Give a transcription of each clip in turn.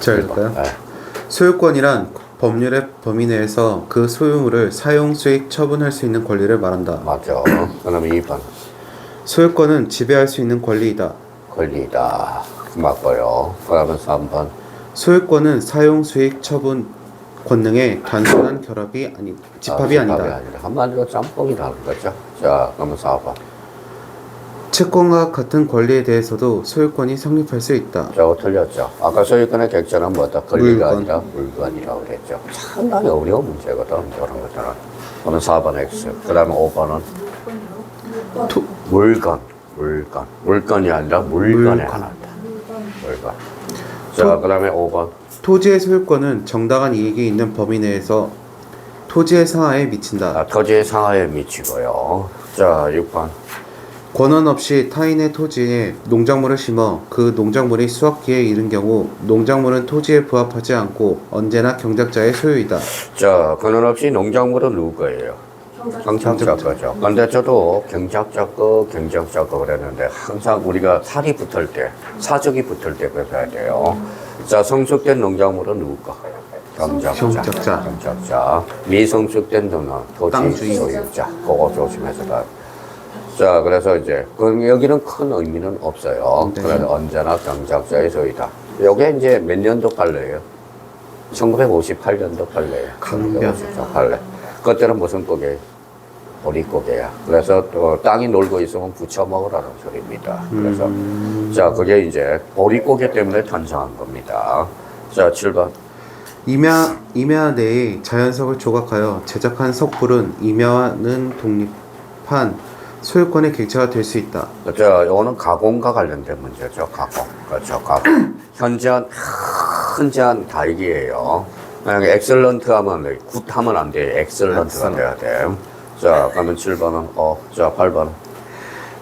제가 읽을까요? 네. 소유권이란 법률의 범위 내에서 그 소유물을 사용, 수익, 처분할 수 있는 권리를 말한다. 맞죠. 그다음에 2번. 소유권은 지배할 수 있는 권리이다. 권리다. 맞고요. 그다음에 3번. 소유권은 사용, 수익, 처분 권능의 단순한 결합이 집합이 아니다. 한마디로 짬뽕이라는 거죠. 자, 그러면 4번. 채권과 같은 권리에 대해서도 소유권이 성립할 수 있다. 저거 틀렸죠. 아까 소유권의 객체는 뭐다? 권리가 물건. 아니라 물건이라고 그랬죠. 상당히 어려운 문제거든. 이런 것들은. 그러면 4번 X. 그 다음에 5번은 물건. 물건이 아니라 물건에 하나다. 물건. 자, 그 다음에 5번. 토지의 소유권은 정당한 이익이 있는 범위 내에서 토지의 상하에 미친다. 토지의 상하에 미치고요. 자, 6번. 권한 없이 타인의 토지에 농작물을 심어 그 농작물이 수확기에 이른 경우 농작물은 토지에 부합하지 않고 언제나 경작자의 소유이다. 자, 권한 없이 농작물은 누구 거예요? 경작자 거죠. 근데 저도 경작자 거 그랬는데 항상 우리가 살이 붙을 때, 사적이 붙을 때 그래야 돼요. 자, 성숙된 농작물은 누구 거? 경작자. 미성숙된 돈은 토지 소유자. 그거 조심해서 가. 자, 그래서 이제 여기는 큰 의미는 없어요. 네. 그래서 언제나 경작자의 소유다. 요게 이제 몇 년도 판례예요? 1958년도 판례예요. 강변. 1958년. 그때는 무슨 고개예요? 보릿고개야. 그래서 또 땅이 놀고 있으면 부쳐먹으라는 소리입니다. 그래서 자, 그게 이제 보릿고개 때문에 탄생한 겁니다. 자, 7번. 임야 내의 자연석을 조각하여 제작한 석불은 임야는 독립한 소유권의 객체가 될 수 있다. 자, 이거는 가공과 관련된 문제죠. 가공. 그렇죠. 가공. 현재한 다익이에요. 그냥 엑셀런트 하면, 굿 하면 안 돼. 엑셀런트가 돼야 돼. 자, 그러면 7번은, 자, 8번.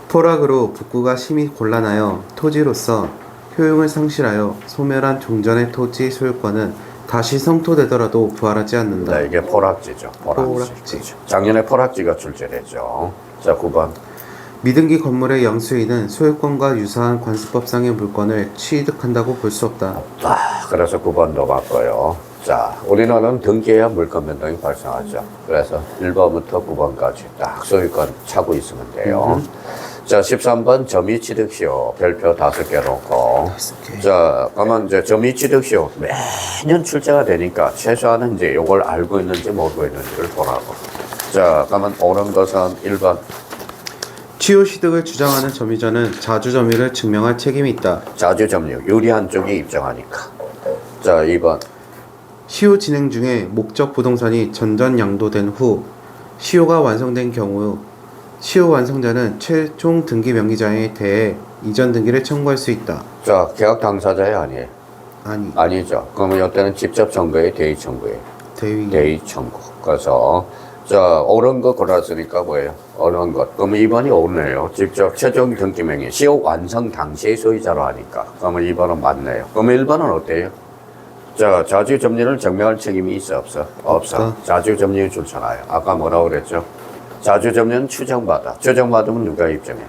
포락으로 북구가 심히 곤란하여 토지로서 효용을 상실하여 소멸한 종전의 토지 소유권은 다시 성토되더라도 부활하지 않는다. 네, 이게 포락지죠. 포락지. 그렇죠. 작년에 포락지가 출제됐죠. 자, 9번. 미등기 건물의 영수인은 소유권과 유사한 관습법상의 물건을 취득한다고 볼 수 없다. 그래서 9번도 맞고요. 자, 우리나라는 등기해야 물건 변동이 발생하죠. 그래서 1번부터 9번까지 딱 소유권 차고 있으면 돼요. 자, 13번 점유취득시효 별표 5개 놓고. 5개. 자, 그러면 이제 점유취득시효 매년 출제가 되니까 최소한은 이제 이걸 알고 있는지 모르고 있는지를 보라고. 자, 그러면 옳은 것은 1번. 취효취득을 주장하는 점유자는 자주점유를 증명할 책임이 있다. 자주점유, 유리한 쪽이 입증하니까. 자, 2번. 시효 진행 중에 목적 부동산이 전전양도된 후 시효가 완성된 경우 시효 완성자는 최종 등기 명의자에 대해 이전 등기를 청구할 수 있다. 자, 계약 당사자에 아니에요? 아니죠. 그러면 이때는 직접 청구에 대의 청구에 대의 청구. 그래서 자, 옳은 거 골랐으니까 뭐예요? 옳은 것. 그러면 2번이 옳네요. 직접 최종 등기 명의 시효 완성 당시의 소유자로 하니까. 그러면 2번은 맞네요. 그러면 1번은 어때요? 자, 자주점유를 증명할 책임이 있어 없어? 없어. 자주점유 좋잖아요. 아까 뭐라고 그랬죠? 자주점유는 추정받아. 추정받으면 누가 입증해?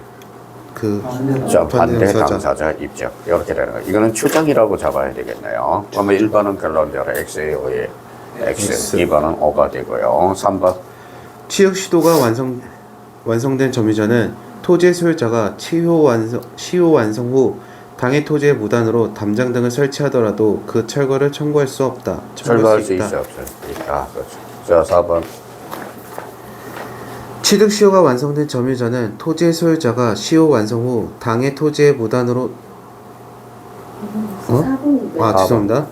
자, 반대 당사자 입증. 이렇게 되는 거예요. 이거는 추정이라고 잡아야 되겠네요. 그러면 1번은 결론대로 X에 의해 X. 2번은 O가 되고요. 3번. 취득 시도가 완성된 점유자는 토지의 소유자가 시효 완성 후 당해 토지에 무단으로 담장 등을 설치하더라도 그 철거를 청구할 수 없다. 철거할 수 있어 없어요? 있다. 그렇죠. 자, 4번. 취득 시효가 완성된 점유자는 토지의 소유자가 시효 완성 후 당해 토지에 무단으로 죄송합니다.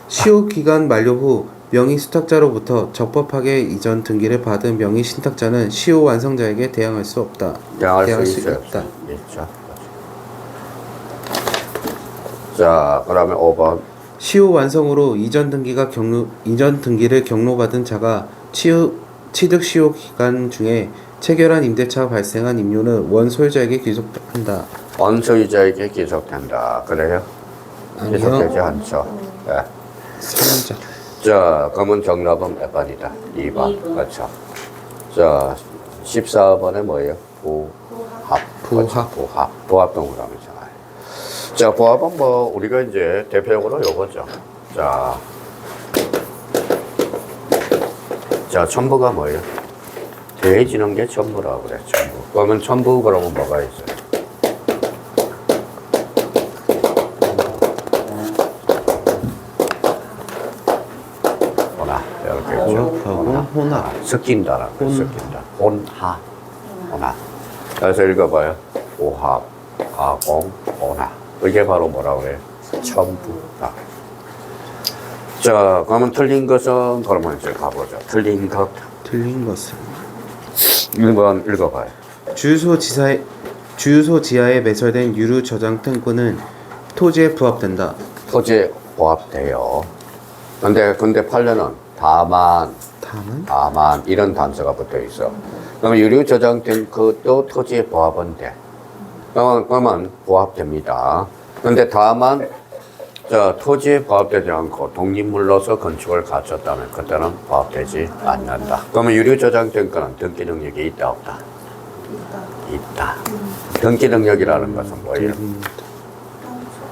시효 기간 만료 후 명의 수탁자로부터 적법하게 이전 등기를 받은 명의 신탁자는 시효 완성자에게 대항할 수 없다. 대항할 수 있어요? 없다. 있죠. 자, 그러면 5번. 시효 완성으로 이전 등기를 경로받은 자가 취득 시효 기간 중에 체결한 임대차가 발생한 임료는 원 소유자에게 귀속한다. 원 소유자에게 귀속된다. 그래요? 아니요. 귀속되지 않죠. 네. 사용자. 자, 그러면 정답은 몇 번이다? 2번. 그렇죠. 자, 14번에 뭐예요? 부합. 부합. 부합 동그라미잖아요. 자, 부합은 뭐 우리가 이제 대표적으로 요거죠. 자, 첨부가 뭐예요? 더해지는 게 첨부라고 그래. 첨부. 그러면 첨부 그러면 뭐가 있어요? 혼화 이렇게 있죠. 혼합. 섞인다라는 거. 섞인다. 혼하. 혼화. 그래서 읽어봐요. 오합, 가공, 혼화. 이게 바로 뭐라 그래요? 첨부다. 자, 그러면 틀린 것은 그러면 이제 가보죠. 틀린 것. 틀린 것은 1번 읽어봐요. 주유소 지하에 매설된 유류 저장 탱크는 토지에 부합된다. 토지에 부합돼요. 근데 판례는 다만 이런 단서가 붙어 있어. 그러면 유류 저장 탱크도 토지에 부합은 돼. 그러면 부합됩니다. 근데 다만 토지에 부합되지 않고 독립물로서 건축을 갖췄다면 그때는 부합되지 않는다. 그러면 유류 저장 탱크는 등기 능력이 있다 없다? 있다. 등기 능력이라는 것은 뭐예요?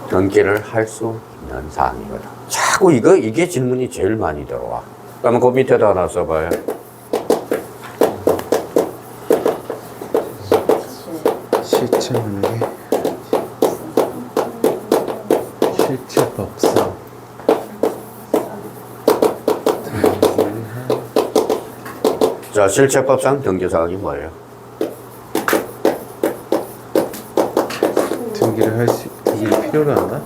등기를 할 수 있는 사항이거든. 자꾸 이게 질문이 제일 많이 들어와. 그러면 그 밑에다 하나 써봐요. 실체관계 실체법상 자, 실체법상 등기사항이 뭐예요? 등기를 필요로 한다?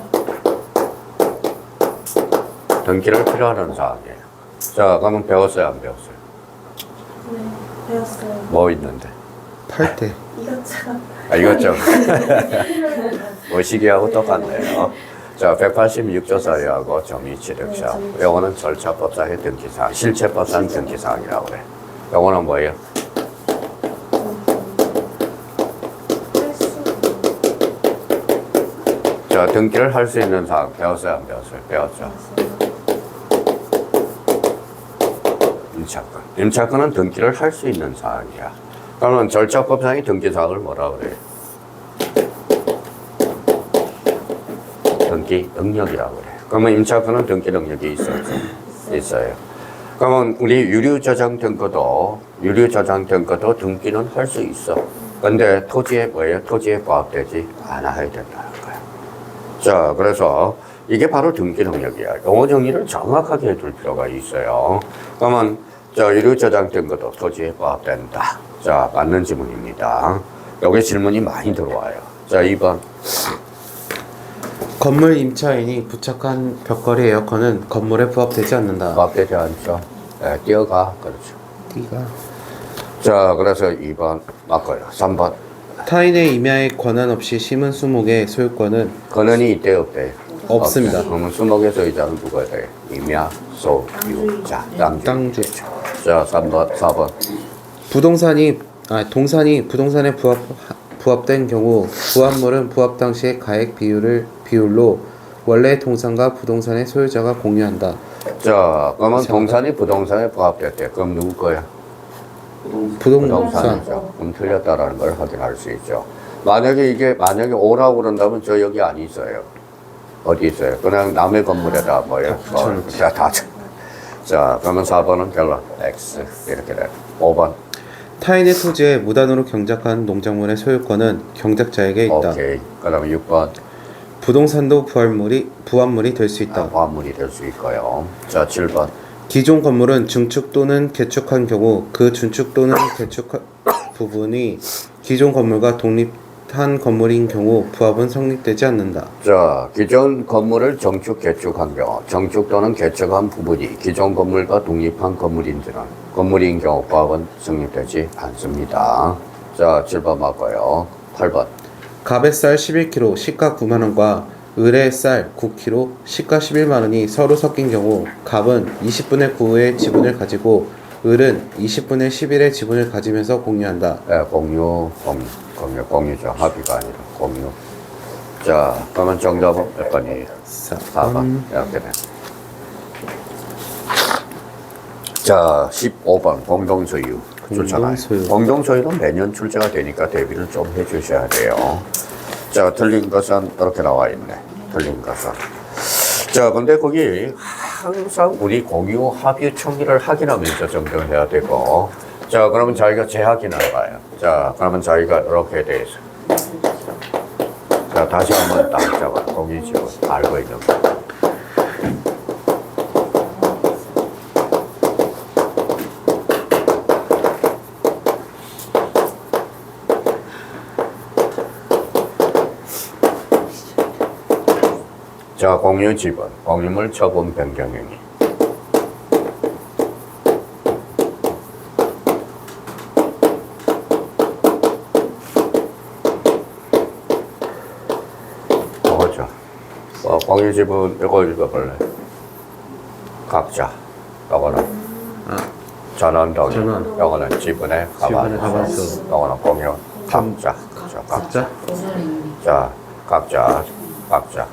등기를 필요하는 사항이에요. 자, 그러면 배웠어요, 안 배웠어요? 네, 배웠어요. 뭐 있는데? 팔 때 이것저것. 이것죠. 뭐 시기하고 똑같네요. 자, 186조 사유하고 점이 취득사. 요거는 절차법상의 등기사항, 실체법상 등기사항이라고 그래. 요거는 뭐예요? 자, 등기를 할 수 있는 사항 배웠어요, 안 배웠어요? 배웠죠. 임차권. 임차권은 등기를 할 수 있는 사항이야. 그러면 절차법상의 등기사항을 뭐라 그래요? 등기 능력이라고 그래요. 그러면 임차권은 등기 능력이 있어요. 있어요. 그러면 우리 유류 저장 탱크도 등기는 할 수 있어. 근데 토지에 뭐예요? 토지에 부합되지 않아야 된다는 거야. 자, 그래서 이게 바로 등기 능력이야. 용어 정리를 정확하게 해둘 필요가 있어요. 그러면 유류 저장 탱크도 토지에 부합된다. 자, 맞는 지문입니다. 여기 질문이 많이 들어와요. 자, 2번. 건물 임차인이 부착한 벽걸이 에어컨은 건물에 부합되지 않는다. 부합되지 않죠. 네, 뛰어가. 그렇죠. D가 자, 그래서 2번 맞고요. 3번. 타인의 임야에 권한 없이 심은 수목의 소유권은 권한이 있대 없대? 없습니다. 그러면 수목의 소유자는 누구야 돼? 임야, 소유자, 땅주. 자, 3번, 4번. 동산이 부동산에 부합된 경우 부합물은 부합 당시의 가액 비율로 원래 동산과 부동산의 소유자가 공유한다. 자, 그러면 동산이 부동산에 부합됐대. 그럼 누구 거야? 부동산. 그럼 틀렸다라는 걸 확인할 수 있죠. 만약에 오라고 그런다면 저 여기 안 있어요. 어디 있어요? 그냥 남의 건물에다 뭐예요? 자, 그러면 4번은 결론. X. 이렇게 돼. 5번. 타인의 토지에 무단으로 경작한 농작물의 소유권은 경작자에게 있다. 오케이. 그 다음에 6번. 부동산도 부합물이 될 수 있다. 부합물이 될 수 있고요. 자, 7번. 기존 건물은 증축 또는 개축한 경우 그 증축 또는 개축 부분이 기존 건물과 독립한 건물인 경우 부합은 성립되지 않는다. 자, 기존 건물을 정축, 개축한 경우, 정축 또는 개축한 부분이 기존 건물과 독립한 건물인 경우 부합은 성립되지 않습니다. 자, 7번 맞고요. 8번. 갑의 쌀 11kg 시가 9만원과 을의 쌀 9kg 시가 11만원이 서로 섞인 경우 갑은 20분의 9의 지분을 가지고 을은 20분의 11의 지분을 가지면서 공유한다. 네, 공유죠. 합의가 아니라 공유. 자, 그러면 정답은 몇 번이에요? 4번. 이렇게 돼. 자, 15번 공동소유 출처가. 공동소유는 매년 출제가 되니까 대비를 좀 해주셔야 돼요. 자, 틀린 것은 이렇게 나와 있네. 틀린 것은. 자, 근데 거기 항상 우리 공유 합유 총리를 확인하면서 정정해야 되고. 자, 그러면 저희가 재확인하러 가요. 자, 그러면 저희가 이렇게 돼 있어. 자, 다시 한번 딱 잡아. 공유 지분 알고 있는 거. 자, 공유 지분, 공유물 처분 변경 행위. 뭐죠? 공유 지분 이거 읽어볼래? 각자. 요거는 전원동의. 요거는 지분의 가반수. 요거는 공유 각자. 각자. 자, 각자.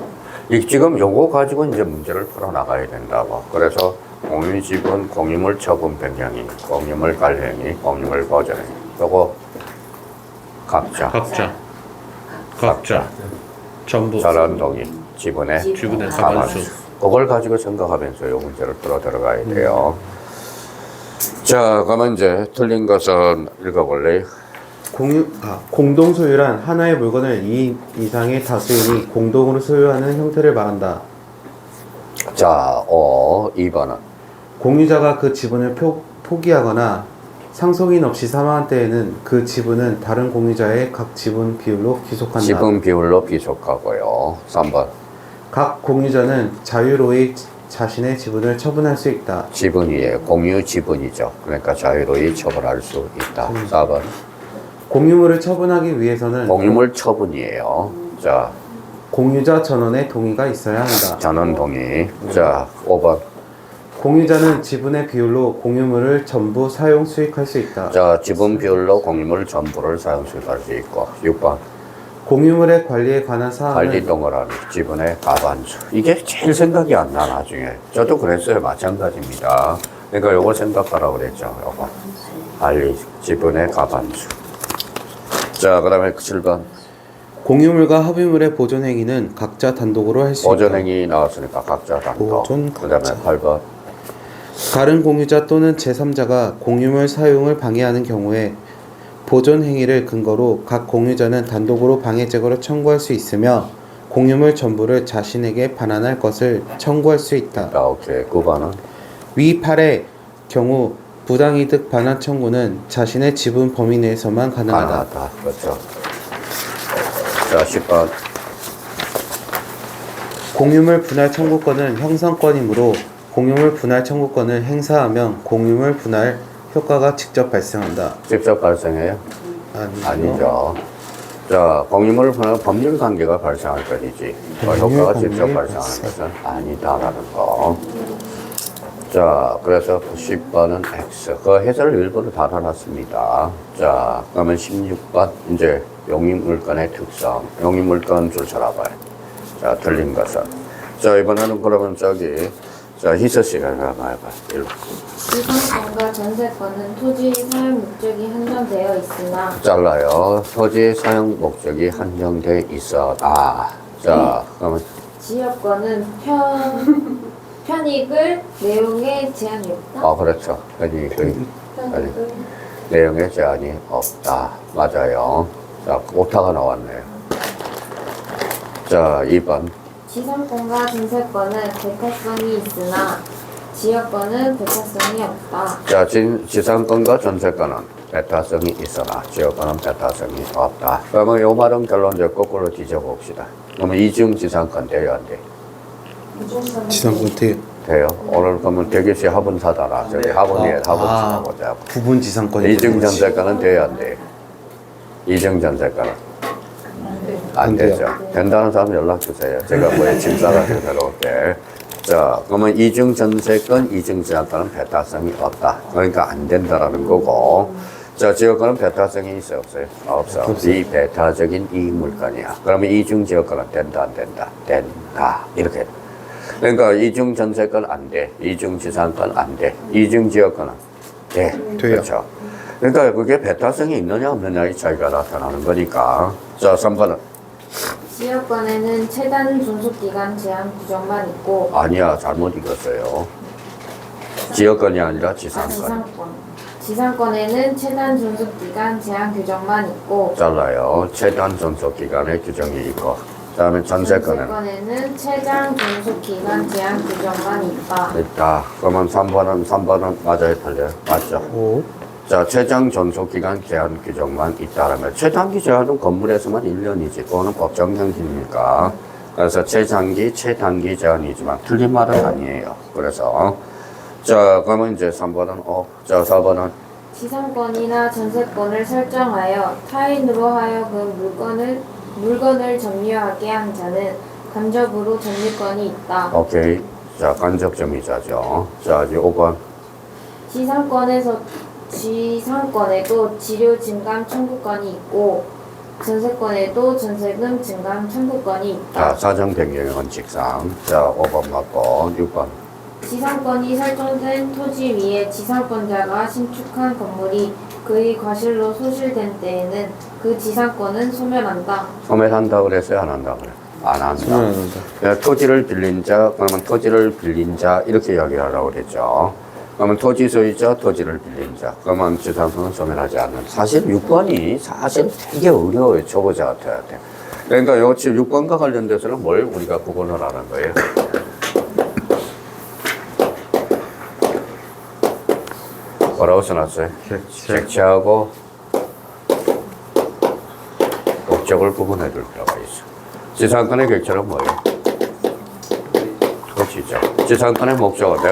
지금 요거 가지고 이제 문제를 풀어나가야 된다고. 그래서 공유 지분, 공유물 처분 변경이, 공유물 관리행위, 공유물 보전행위. 요거 각자. 전부. 전원동의 지분의 가반수. 그걸 가지고 생각하면서 요 문제를 풀어 들어가야 돼요. 자, 그러면 이제 틀린 것은 읽어볼래요? 공동 소유란 하나의 물건을 2인 이상의 다수인이 공동으로 소유하는 형태를 말한다. 자, 2번은 공유자가 그 지분을 포기하거나 상속인 없이 사망한 때에는 그 지분은 다른 공유자의 각 지분 비율로 귀속한다. 지분 비율로 귀속하고요. 3번 각 공유자는 자유로이 자신의 지분을 처분할 수 있다. 지분이에요. 공유 지분이죠. 그러니까 자유로이 처분할 수 있다. 4번 공유물을 처분하기 위해서는 공유물 처분이에요. 자, 공유자 전원의 동의가 있어야 한다. 전원 동의. 자, 5번 공유자는 지분의 비율로 공유물을 전부 사용 수익할 수 있다. 자, 지분 비율로 공유물 전부를 사용 수익할 수 있고. 6번 공유물의 관리에 관한 사항은 관리 동그라미 지분의 가반수. 이게 제일 생각이 안 나. 나중에 저도 그랬어요. 마찬가지입니다. 그러니까 요거 생각하라고 그랬죠. 요거 관리 지분의 가반수. 자, 그 다음에 7번 공유물과 합의물의 보존 행위는 각자 단독으로 할 수 있다. 보존 행위 나왔으니까 각자 단독. 그 다음에 8번 다른 공유자 또는 제3자가 공유물 사용을 방해하는 경우에 보존 행위를 근거로 각 공유자는 단독으로 방해 제거를 청구할 수 있으며 공유물 전부를 자신에게 반환할 것을 청구할 수 있다. 오케이. 9번은 위 8의 경우 부당이득 반환 청구는 자신의 지분 범위 내에서만 가능하다. 그렇죠. 자, 10번 공유물 분할 청구권은 형성권이므로 공유물 분할 청구권을 행사하면 공유물 분할 효과가 직접 발생한다. 직접 발생해요? 아니죠. 자, 공유물 분할 법률 관계가 발생할 것이지 효과가 직접 발생하는 것은 아니다라는 거. 자, 그래서 10번은 X. 그 해설을 일부러 달아놨습니다. 자, 그러면 16번 이제 용익물건의 특성. 용익물건 줄 찾아봐요. 자, 틀린 것은. 자, 이번에는 그러면 자, 희서 씨가 한번 해봐. 지상권과 전세권은 토지의 사용 목적이 한정되어 있으나 잘라요. 토지의 사용 목적이 한정되어 있어다. 자, 그러면 지역권은 편익을 내용에 제한이 없다. 그렇죠. 편익을 내용에 제한이 없다. 맞아요. 자, 오타가 나왔네요. 자, 2번. 지상권과 전세권은 배타성이 있으나 지역권은 배타성이 없다. 자, 지상권과 전세권은 배타성이 있으나 지역권은 배타성이 없다. 그러면 요 말은 결론적으로 거꾸로 뒤져봅시다. 그러면 이중 지상권 돼요, 안 돼? 지상권 돼요. 오늘 그러면 대기시 화분사다라. 저기 화분이에 화분 보자. 부분 지상권이 이중 전세권은 돼요, 안 돼? 이중 전세권은 안 되죠. 된다는 사람 연락 주세요. 제가 뭐에 짐 싸가지고 내려올게. 자, 그러면 이중 전세권, 이중 지역권은 배타성이 없다. 그러니까 안 된다라는 거고. 자, 지역권은 배타성이 있어요, 없어요? 없어. 비배타적인 이익물건이야. 그러면 이중 지역권은 된다, 안 된다? 된다. 이렇게. 그러니까 이중 전세권 안 돼. 이중 지상권 안 돼. 이중 지역권은 돼. 돼요. 그렇죠. 그러니까 그게 배타성이 있느냐 없느냐의 차이가 나타나는 거니까. 자, 3번은 지역권에는 최단 존속기간 제한 규정만 있고 아니야, 잘못 읽었어요. 지역권이 아니라 지상권. 지상권. 지상권에는 최단 존속기간 제한 규정만 있고 잘라요. 최단 존속기간의 규정이 있고. 그다음에 전세권은 전세권에는 최장 존속기간 제한 규정만 있다. 있다. 그러면 3번은 맞아요, 틀려요? 맞죠? 오. 자, 최장 존속기간 제한 규정만 있다라면 최단기 제한은 건물에서만 1년이지. 그거는 법정 형식이니까. 그래서 최장기, 최단기 제한이지만 틀린 말은 아니에요. 그래서 자, 그러면 이제 3번은 자, 4번은 지상권이나 전세권을 설정하여 타인으로 하여금 물건을 점유하게 한 자는 간접으로 점유권이 있다. 오케이. 자, 간접점유자죠. 자, 이제 5번. 지상권에도 지료 증감 청구권이 있고 전세권에도 전세금 증감 청구권이 있다. 자, 사정 변경의 원칙상. 자, 5번 맞고 6번. 지상권이 설정된 토지 위에 지상권자가 신축한 건물이 그의 과실로 소실된 때에는 그 지상권은 소멸한다. 소멸한다 그랬어요? 안 한다 그래? 안 한다. 소멸한다. 그러니까 토지를 빌린 자, 그러면 토지를 빌린 자 이렇게 이야기하라고 그랬죠. 그러면 토지 소유자, 토지를 빌린 자. 그러면 지상권은 소멸하지 않는. 사실 6번이 사실 되게 어려워요. 초보자한테. 그러니까 요 6번과 관련돼서는 뭘 우리가 구분을 하는 거예요? 뭐라고 써놨어요? 객체하고 목적을 구분해 둘 필요가 있어. 지상권의 객체는 뭐예요? 토지죠. 지상권의 목적은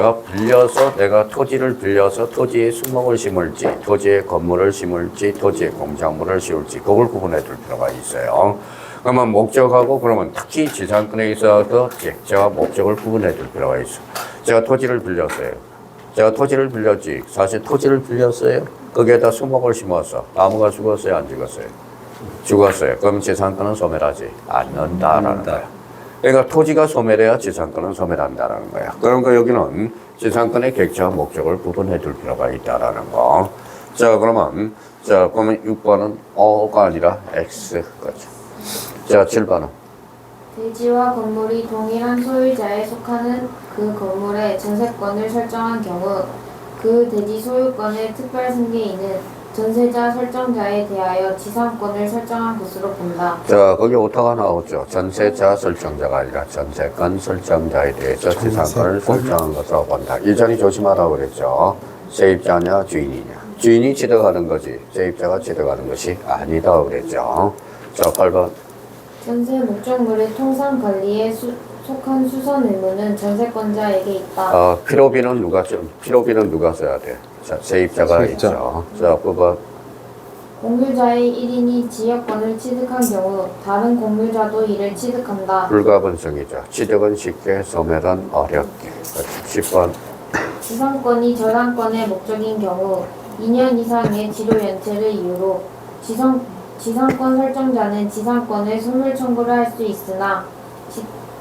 내가 토지를 빌려서 토지에 수목을 심을지, 토지에 건물을 심을지, 토지에 공작물을 심을지, 그걸 구분해 둘 필요가 있어요. 그러면 목적하고 그러면 특히 지상권에 있어서 객체와 목적을 구분해 둘 필요가 있어. 제가 토지를 빌렸어요. 제가 토지를 빌렸지. 사실 토지를 빌렸어요. 거기에다 수목을 심었어. 나무가 죽었어요? 안 죽었어요? 죽었어요. 그럼 지상권은 소멸하지 않는다라는 거야. 그러니까 토지가 소멸해야 지상권은 소멸한다라는 거야. 그러니까 여기는 지상권의 객체와 목적을 구분해 둘 필요가 있다라는 거. 자, 그러면 6번은 O가 아니라 X 거죠. 자, 7번은 대지와 건물이 동일한 소유자에 속하는 그 건물의 전세권을 설정한 경우 그 대지 소유권의 특별 승계인은 전세자 설정자에 대하여 지상권을 설정한 것으로 본다. 자, 거기 오타가 나오죠. 전세자 설정자가 아니라 전세권 설정자에 대해서 지상권을 설정한 것으로 본다. 이전에 조심하라고 그랬죠. 세입자냐 주인이냐. 주인이 취득하는 거지 세입자가 취득하는 것이 아니다 그랬죠. 자, 8번. 전세 목적물의 통상 관리에 속한 수선 의무는 전세권자에게 있다. 필요비는 누가 써야 돼? 자, 세입자가 있죠. 자, 9번. 공유자의 1인이 지역권을 취득한 경우 다른 공유자도 이를 취득한다. 불가분성이죠. 취득은 쉽게, 소멸은 어렵게. 10번. 지상권이 저당권의 목적인 경우 2년 이상의 지료 연체를 이유로 지상권 설정자는 지상권의 소멸 청구를 할 수 있으나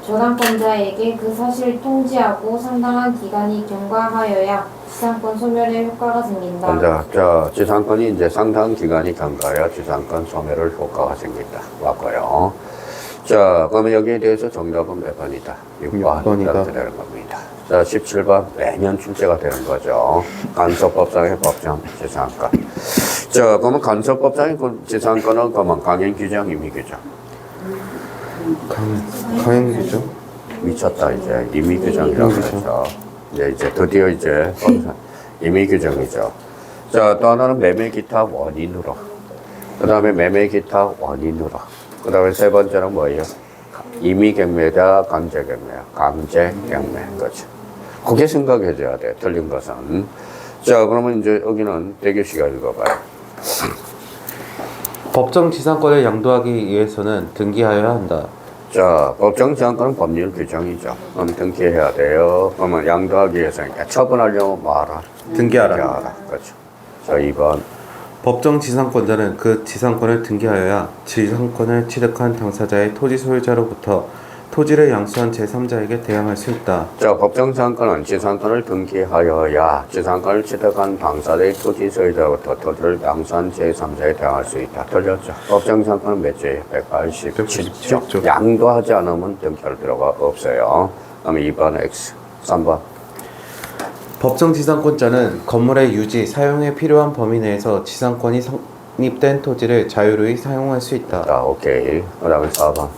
저당권자에게 그 사실을 통지하고 상당한 기간이 경과하여야 지상권 소멸의 효과가 생긴다. 자, 지상권이 이제 상당한 기간이 경과하여 지상권 소멸의 효과가 생긴다. 맞고요. 자, 그러면 여기에 대해서 정답은 몇 번이다? 6번이다 되는 겁니다. 자, 17번 매년 출제가 되는 거죠. 간섭법상의 법정 지상권. 자, 그러면 간섭법상의 지상권은 그러면 강행 규정, 임의 규정. 강행 규정? 미쳤다 이제 임의 규정이라고 그러죠. 이제 드디어 이제 임의 규정이죠. 자, 또 하나는 매매 기타 원인으로. 그 다음에 매매 기타 원인으로. 그 다음에 세 번째는 뭐예요? 임의 경매다 강제 경매야. 강제 경매 거죠. 그게 생각해줘야 돼. 틀린 것은. 자, 그러면 이제 여기는 대규 씨가 읽어봐요. 법정 지상권을 양도하기 위해서는 등기하여야 한다. 자, 법정 지상권은 법률 규정이죠. 그럼 등기해야 돼요. 그러면 양도하기 위해서는 처분하려면 뭐하라? 등기하라. 그렇죠. 자, 2번. 법정 지상권자는 그 지상권을 등기하여야 지상권을 취득한 당사자의 토지 소유자로부터 토지를 양수한 제3자에게 대항할 수 있다. 자, 법정지상권은 지상권을 등기하여야 지상권을 취득한 당사자의 토지 소유자로부터 토지를 양수한 제3자에 대항할 수 있다. 틀렸죠. 법정지상권은 몇 조예요? 187조. 양도하지 않으면 등기할 필요가 없어요. 그럼 2번 X, 3번. 법정 지상권자는 건물의 유지, 사용에 필요한 범위 내에서 지상권이 성립된 토지를 자유로이 사용할 수 있다. 자, 오케이. 그 다음에 4번.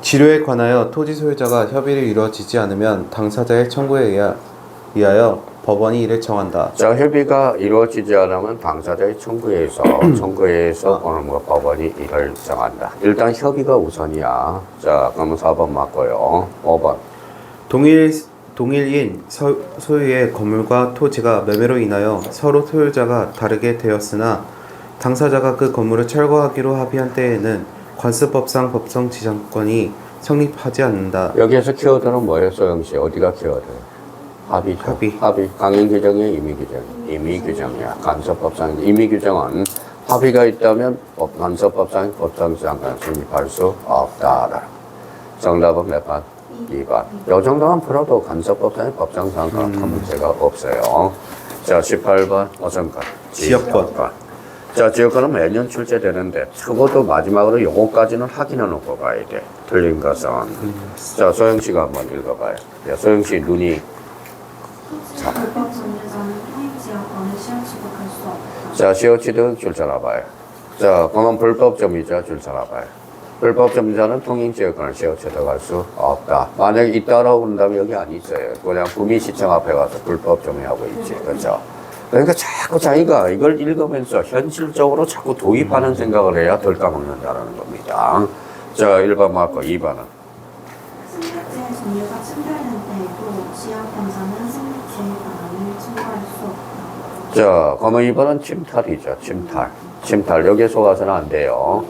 지료에 관하여 토지 소유자가 협의를 이루어지지 않으면 당사자의 청구에 의하여 법원이 이를 정한다. 자, 협의가 이루어지지 않으면 당사자의 청구에서 오늘 뭐 법원이 이를 정한다. 일단 협의가 우선이야. 자, 그러면 4번 맞고요. 5번. 동일인 소유의 건물과 토지가 매매로 인하여 서로 소유자가 다르게 되었으나 당사자가 그 건물을 철거하기로 합의한 때에는 관습법상 법정 지상권이 성립하지 않는다. 여기에서 키워드는 뭐예요, 소영씨? 어디가 키워드? 합의죠. 합의. 강행 규정이야, 임의 규정? 임의 규정이야. 간섭법상 임의 규정은 합의가 있다면 간섭법상 법정 지상권 성립할 수 없다. 정답은 몇 번? 2번. 이 정도만 풀어도 간섭법상의 법정 지상권 문제가 없어요. 자, 18번 어선권. 지역권. 자, 지역권은 매년 출제되는데 적어도 마지막으로 요거까지는 확인해 놓고 가야 돼. 틀린 것은. 자, 소영씨가 한번 읽어봐요. 야, 소영씨 눈이. 불법 점유자는 토익지역권을 시효 취득할 수 없다. 자, 시효 취득 줄 서놔봐요. 자, 그러면 불법 점유자 줄 서놔봐요. 불법 점유자는 통행지역권을 시효 취득할 수 없다. 만약에 있다라고 한다면 여기 안 있어요. 그냥 구미시청 앞에 가서 불법 점유하고 있지. 그렇죠? 그러니까 자꾸 자기가 이걸 읽으면서 현실적으로 자꾸 도입하는 생각을 해야 덜 까먹는다는 겁니다. 자, 1번 맞고 2번은. 승낙지의 종류가 침탈된 때에도 지역권자는 승낙지의 권한을 청구할 수 없다. 자, 그러면 2번은 침탈이죠. 침탈. 여기에 속아서는 안 돼요.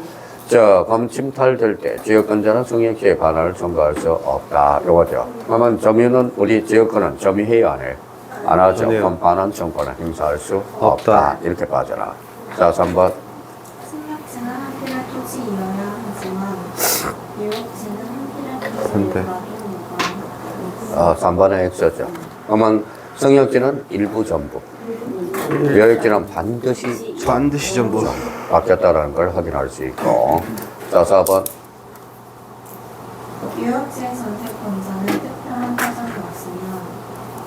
자, 그럼 침탈될 때 지역권자는 승낙지의 반환을 청구할 수 없다. 요거죠. 그러면 점유는 우리 지역권은 점유해요, 안 해요? 안 하죠. 그럼 반환 청구는 행사할 수 없다. 이렇게 빠져나. 자, 3번. 승낙지는 한 필의 토지이어야 하지만 유역지는 한 필의 토지이어야 3번에 X죠. 그러면 승역지는 일부 전부. 유역지는 반드시 전부. 바뀌었다는 걸 확인할 수 있고. 자, 4번. 유역지의 선택권자는 특별한 사정이 없으면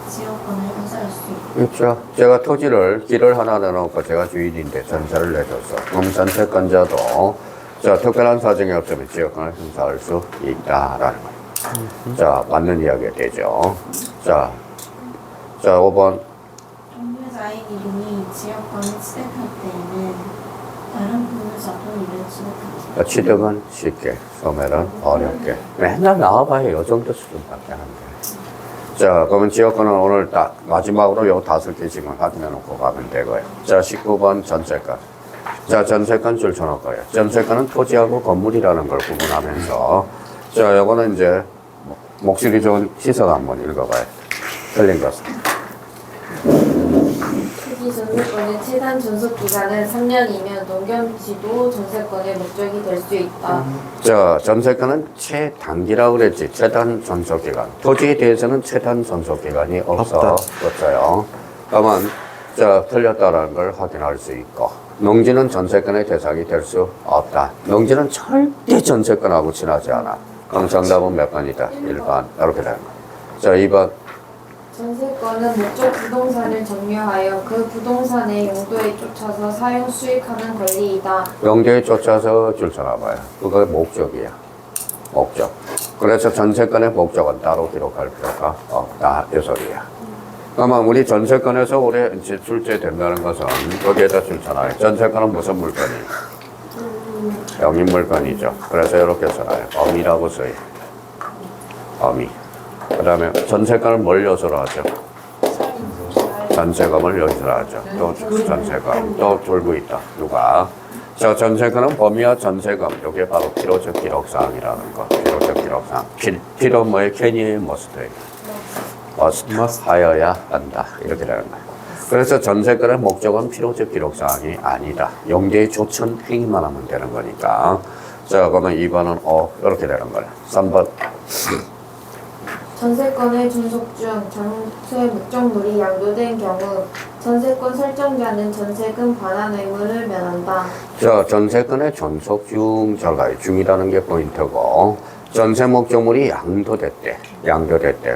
지역권을 행사할 수 있다. 그렇죠. 제가 토지를 길을 하나 내놓고 제가 주인인데 전세를 내줬어. 그럼 전세권자도 자, 특별한 사정이 없으면 지역권을 행사할 수 있다라는 거예요. 자, 맞는 이야기가 되죠. 자, 5번. 종류자인 이름이 지역권을 취득할 때에는 다른 공유자도 이를 취득합니다. 취득은 쉽게, 소멸은 어렵게. 맨날 나와봐야 이 정도 수준밖에 안 돼. 자, 그러면 지역권은 오늘 딱 마지막으로 요 5개씩만 확인해 놓고 가면 되고요. 자, 19번 전세권. 자, 전세권 줄 쳐놓고요. 전세권은 토지하고 건물이라는 걸 구분하면서 자, 요거는 이제 목소리 좋은 시석 한번 읽어봐요. 틀린 것은. 토지 전세권의 최단 존속 기간은 3년이면 농경지도 전세권의 목적이 될 수 있다. 자, 전세권은 최단기라고 그랬지. 최단 존속기간. 토지에 대해서는 최단 존속기간이 없어요. 그러면 자, 틀렸다는 걸 확인할 수 있고, 농지는 전세권의 대상이 될 수 없다. 농지는 절대 전세권하고 친하지 않아. 그럼 정답은 몇 번이다? 1번. 이렇게 되는 거야. 자, 2번. 전세권은 목적 부동산을 점유하여 그 부동산의 용도에 쫓아서 사용 수익하는 권리이다. 용도에 쫓아서 줄 서놔봐요. 그거 목적이야. 목적. 그래서 전세권의 목적은 따로 기록할 필요가 없다. 이 소리야. 그러면 우리 전세권에서 올해 이제 출제된다는 것은 거기에다 줄 서놔요. 전세권은 무슨 물건이에요? 영인 물건이죠. 그래서 이렇게 써놔요. 어미라고 써요. 어미. 그 다음에 전세권을 뭘 요소로 하죠? 전세금을 요소로 하죠. 또 전세금. 또 돌고 있다. 누가? 자, 전세금은 범위와 전세금. 이게 바로 필요적 기록사항이라는 거. 필요적 기록사항. 필요 뭐에 캐니의 머스트예요. 머스트 하여야 한다. 이렇게 되는 거예요. 그래서 전세권의 목적은 필요적 기록사항이 아니다. 용도의 조천 행위만 하면 되는 거니까. 자, 그러면 2번은 이렇게 되는 거예요. 3번. 전세권의 존속 중 전세 목적물이 양도된 경우 전세권 설정자는 전세금 반환 의무를 면한다. 자, 전세권의 존속 중, 중이라는 게 포인트고, 전세 목적물이 양도됐대.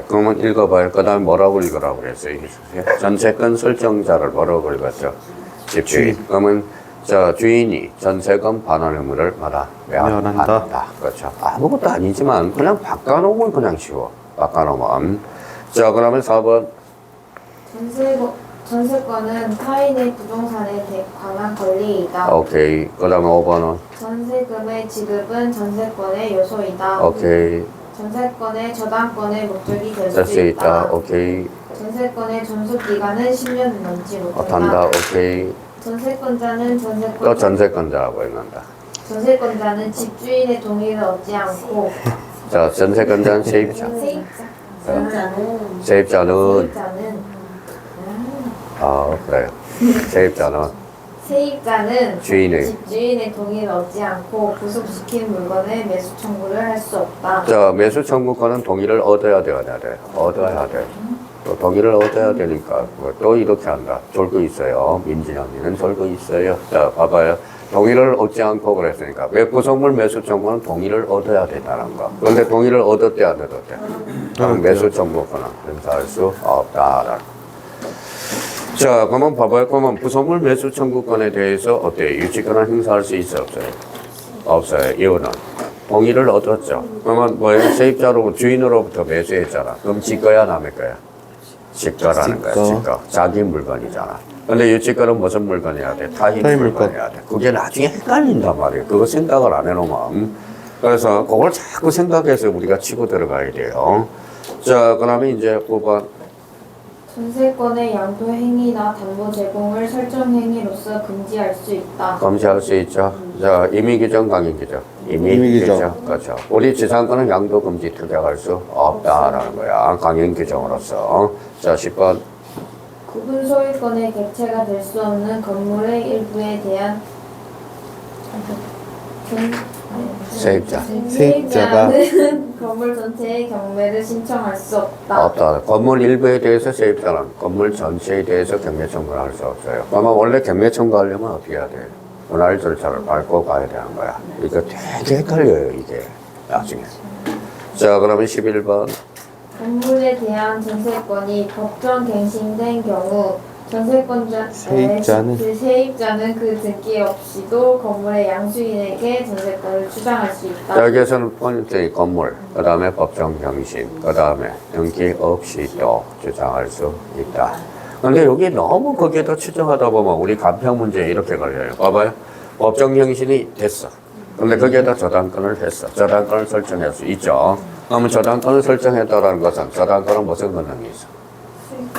그러면 읽어봐요. 그 다음에 뭐라고 읽으라고 그랬어요? 전세권 설정자를 뭐라고 읽었죠? 집주인. 그러면 자, 주인이 전세금 반환 의무를 면한다. 그렇죠. 아무것도 아니지만 그냥 바꿔놓으면 그냥 쉬워. 바꿔놓으면. 자, 그러면 4번. 전세권은 타인의 부동산에 관한 권리이다. 오케이. 그 다음에 5번은. 전세금의 지급은 전세권의 요소이다. 오케이. 전세권의 저당권의 목적이 될 될 수 수 있다. 있다. 오케이. 전세권의 존속 기간은 10년 넘지 못한다. 못한다. 오케이. 전세권자는 또 전세권자라고 읽는다. 전세권자는 집주인의 동의를 얻지 않고 자, 전세권자는 세입자. 세입자는 그래요. 세입자는 주인의. 집주인의 동의를 얻지 않고 부속시킨 물건의 매수 청구를 할 수 없다. 자, 매수 청구권은 동의를 얻어야 돼. 얻어야 돼. 또 동의를 얻어야 되니까 또 이렇게 한다. 졸고 있어요. 민진이 언니는 졸고 있어요. 자, 봐봐요. 동의를 얻지 않고 그랬으니까 왜 구성물 매수 청구는 동의를 얻어야 된다는 거. 그런데 동의를 얻었대 안 얻었대? 그럼 매수 청구권은 행사할 수 없다라는 거. 자, 그러면 봐봐요. 그러면 부속물 매수 청구권에 대해서 어때요? 유치권을 행사할 수 있어 없어요? 없어요. 이유는 동의를 얻었죠. 그러면 뭐예요? 세입자로 주인으로부터 매수했잖아. 그럼 지 거야 남의 거야? 지 거라는 거야. 지 거. 자기 물건이잖아. 근데 유치권은 무슨 물건이어야 돼? 타인 물건이어야 돼. 그게 나중에 헷갈린단 말이에요. 그거 생각을 안 해놓으면. 그래서 그걸 자꾸 생각해서 우리가 치고 들어가야 돼요. 자, 그러면 이제 9번. 전세권의 양도 행위나 담보 제공을 설정 행위로서 금지할 수 있다. 금지할 수 있죠. 자, 임의 규정, 강행 규정. 임의 규정. 그렇죠. 우리 지상권은 양도 금지 특약할 수 없다라는 거야. 강행 규정으로서. 자, 10번. 구분 소유권의 객체가 될 수 없는 건물의 일부에 대한 세입자는 건물 전체의 경매를 신청할 수 없다. 없다. 건물 일부에 대해서 세입자는 건물 전체에 대해서 경매 청구를 할 수 없어요. 아마 원래 경매 청구하려면 어떻게 해야 돼요? 분할 절차를 밟고 가야 되는 거야. 이거 되게 헷갈려요, 이게. 나중에. 자, 그러면 11번. 건물에 대한 전세권이 법정 갱신된 경우 세입자는 그 등기 없이도 건물의 양수인에게 전세권을 주장할 수 있다. 여기에서는 포인트 건물, 그 다음에 법정 갱신, 그 다음에 등기 없이도 주장할 수 있다. 근데 여기 너무 거기에다 추정하다 보면 우리 간평 문제 이렇게 걸려요. 봐봐요. 법정 갱신이 됐어. 근데 거기에다 저당권을 했어. 저당권을 설정할 수 있죠. 그러면 저당권을 설정했다는 것은 저당권은 무슨 권능이 있어?